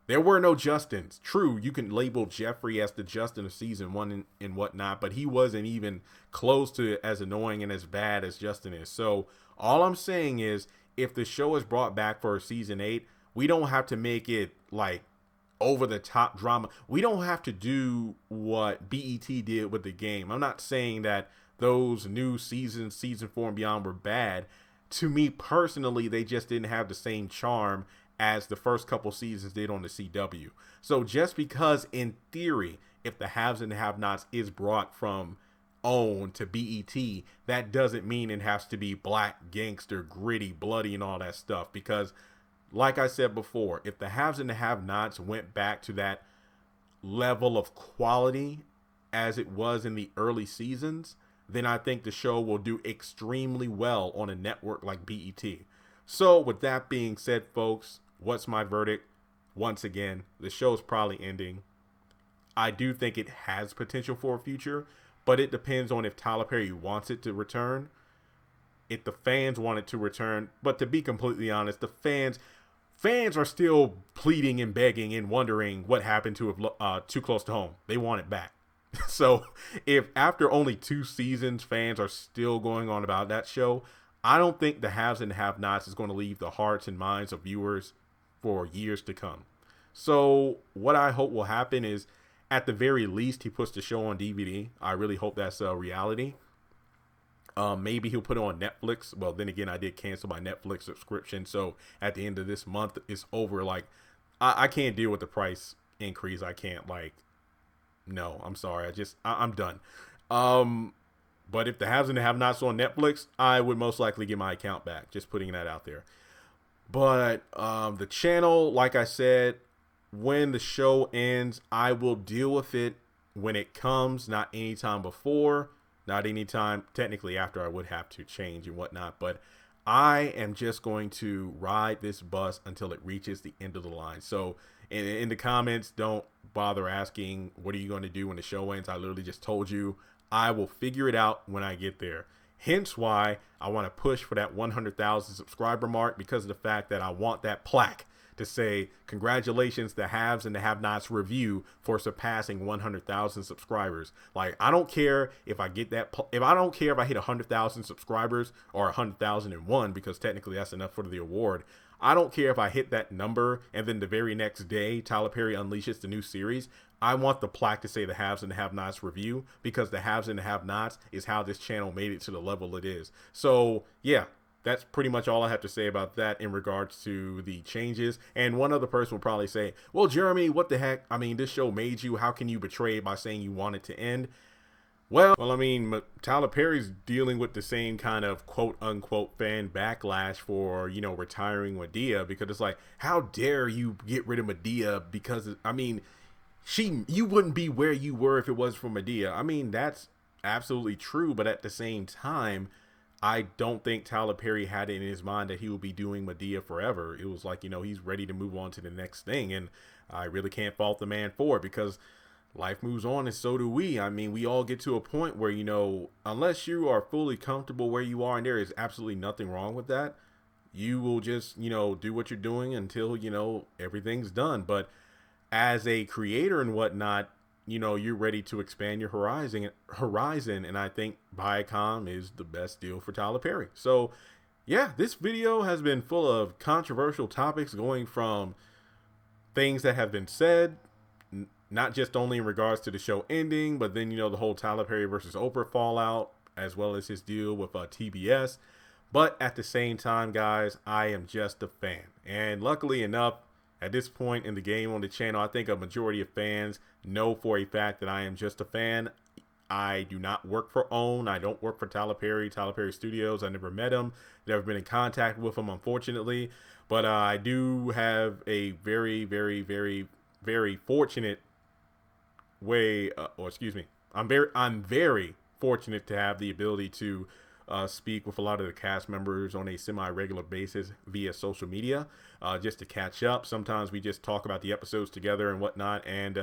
there were no Justins. True, you can label Jeffrey as the Justin of season 1 and whatnot, but he wasn't even close to as annoying and as bad as Justin is. So all I'm saying is, if the show is brought back for season 8, we don't have to make it like over the top drama. We don't have to do what BET did with the game. I'm not saying that those new seasons, season 4 and beyond, were bad. To me personally, they just didn't have the same charm as the first couple seasons did on the CW. So just because in theory, if the haves and the have-nots is brought from OWN to BET, that doesn't mean it has to be black, gangster, gritty, bloody, and all that stuff. Because like I said before, if the haves and the have-nots went back to that level of quality as it was in the early seasons, then I think the show will do extremely well on a network like BET. So with that being said, folks, what's my verdict? Once again, the show's probably ending. I do think it has potential for a future, but it depends on if Tyler Perry wants it to return, if the fans want it to return. But to be completely honest, the fans are still pleading and begging and wondering what happened to Too Close to Home. They want it back. So if after only 2 seasons, fans are still going on about that show, I don't think the haves and have-nots is going to leave the hearts and minds of viewers for years to come. So what I hope will happen is, at the very least, he puts the show on DVD. I really hope that's a reality. Maybe he'll put it on Netflix. Well, then again, I did cancel my Netflix subscription, so at the end of this month, it's over. Like, I can't deal with the price increase. I can't, no, I'm sorry. I'm done. But if the haves and the have-nots on Netflix, I would most likely get my account back. Just putting that out there. But the channel, like I said, when the show ends, I will deal with it when it comes, not anytime before, not anytime technically after. I would have to change and whatnot, but I am just going to ride this bus until it reaches the end of the line. So in the comments, don't bother asking, what are you going to do when the show ends? I literally just told you I will figure it out when I get there. Hence why I want to push for that 100,000 subscriber mark, because of the fact that I want that plaque to say, congratulations, the haves and the have-nots review for surpassing 100,000 subscribers. Like, I don't care if I get that, if I don't care if I hit 100,000 subscribers or 100,001, because technically that's enough for the award. I don't care if I hit that number and then the very next day Tyler Perry unleashes the new series. I want the plaque to say the haves and the have-nots review, because the haves and the have-nots is how this channel made it to the level it is. So yeah, that's pretty much all I have to say about that in regards to the changes. And one other person will probably say, well, Jeremy, what the heck? I mean, this show made you. How can you betray it by saying you want it to end? Well, I mean, Tyler Perry's dealing with the same kind of quote unquote fan backlash for, you know, retiring Medea, because it's like, how dare you get rid of Medea? Because, I mean, you wouldn't be where you were if it was for Medea. I mean, that's absolutely true. But at the same time, I don't think Tyler Perry had it in his mind that he will be doing Medea forever. It was like, you know, he's ready to move on to the next thing. And I really can't fault the man for it, because life moves on and so do we. I mean, we all get to a point where, you know, unless you are fully comfortable where you are, and there is absolutely nothing wrong with that, you will just, you know, do what you're doing until, you know, everything's done. But as a creator and whatnot, you know, you're ready to expand your horizon. And I think Viacom is the best deal for Tyler Perry. So yeah, this video has been full of controversial topics, going from things that have been said, not just only in regards to the show ending, but then, you know, the whole Tyler Perry versus Oprah fallout, as well as his deal with TBS. But at the same time, guys, I am just a fan. And luckily enough, at this point in the game on the channel, I think a majority of fans know for a fact that I am just a fan. I do not work for OWN. I don't work for Tyler Perry Studios. I never met him, never been in contact with him, unfortunately. But I do have a very, very, very, very fortunate way, I'm very fortunate to have the ability to speak with a lot of the cast members on a semi-regular basis via social media, just to catch up. Sometimes we just talk about the episodes together and whatnot, and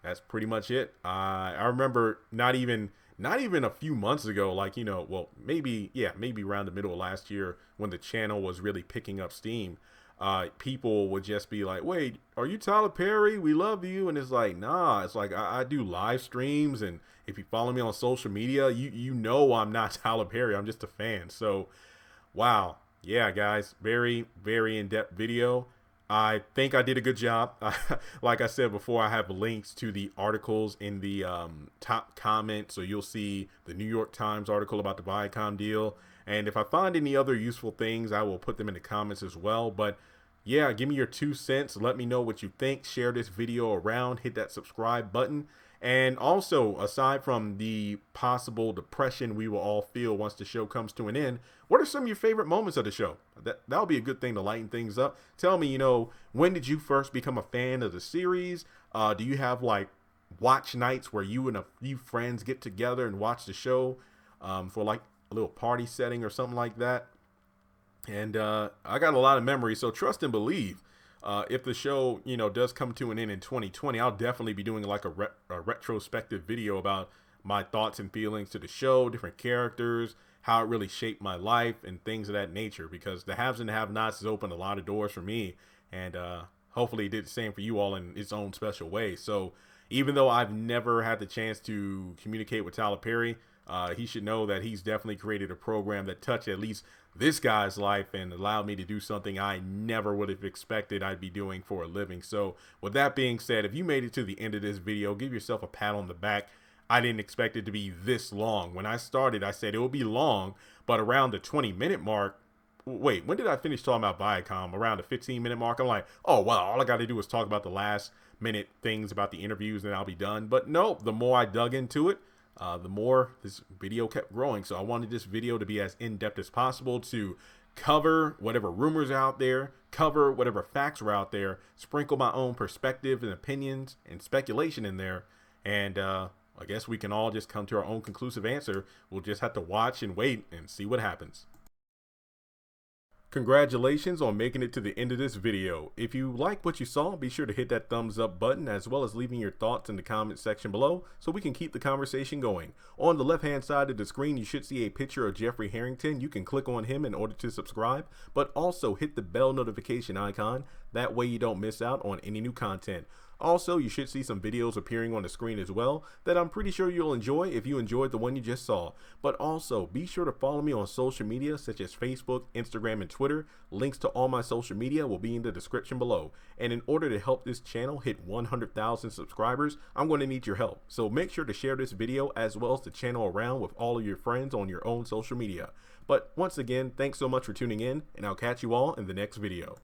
that's pretty much it. I remember not even a few months ago, like, you know, well, maybe around the middle of last year, when the channel was really picking up steam, people would just be like, wait, are you Tyler Perry? We love you. And it's like, nah, it's like, I do live streams, and if you follow me on social media, you know I'm not Tyler Perry. I'm just a fan. So wow, yeah, guys, very, very in-depth video. I think I did a good job. Like I said before, I have links to the articles in the top comment, so you'll see the New York Times article about the Viacom deal. And if I find any other useful things, I will put them in the comments as well. But yeah, give me your 2 cents. Let me know what you think. Share this video around. Hit that subscribe button. And also, aside from the possible depression we will all feel once the show comes to an end, what are some of your favorite moments of the show? That'll be a good thing to lighten things up. Tell me, you know, when did you first become a fan of the series? Do you have like watch nights where you and a few friends get together and watch the show for like a little party setting or something like that? And I got a lot of memories, so trust and believe. If the show, you know, does come to an end in 2020, I'll definitely be doing like a retrospective video about my thoughts and feelings to the show, different characters, how it really shaped my life, and things of that nature. Because the haves and the have-nots has opened a lot of doors for me, and hopefully it did the same for you all in its own special way. So even though I've never had the chance to communicate with Tyler Perry, he should know that he's definitely created a program that touched at least this guy's life and allowed me to do something I never would have expected I'd be doing for a living. So with that being said, if you made it to the end of this video, give yourself a pat on the back. I didn't expect it to be this long. When I started, I said it would be long, but around the 20-minute mark, wait, when did I finish talking about Viacom? Around the 15-minute mark, I'm like, oh, well, all I got to do is talk about the last minute things about the interviews and I'll be done. But no, the more I dug into it, the more this video kept growing. So I wanted this video to be as in-depth as possible, to cover whatever rumors are out there, cover whatever facts are out there, sprinkle my own perspective and opinions and speculation in there. And I guess we can all just come to our own conclusive answer. We'll just have to watch and wait and see what happens. Congratulations on making it to the end of this video. If you like what you saw, be sure to hit that thumbs up button as well as leaving your thoughts in the comment section below so we can keep the conversation going. On the left hand side of the screen, you should see a picture of Jeffrey Harrington. You can click on him in order to subscribe, but also hit the bell notification icon. That way you don't miss out on any new content. Also, you should see some videos appearing on the screen as well that I'm pretty sure you'll enjoy if you enjoyed the one you just saw. But also, be sure to follow me on social media such as Facebook, Instagram, and Twitter. Links to all my social media will be in the description below. And in order to help this channel hit 100,000 subscribers, I'm going to need your help. So make sure to share this video as well as the channel around with all of your friends on your own social media. But once again, thanks so much for tuning in, and I'll catch you all in the next video.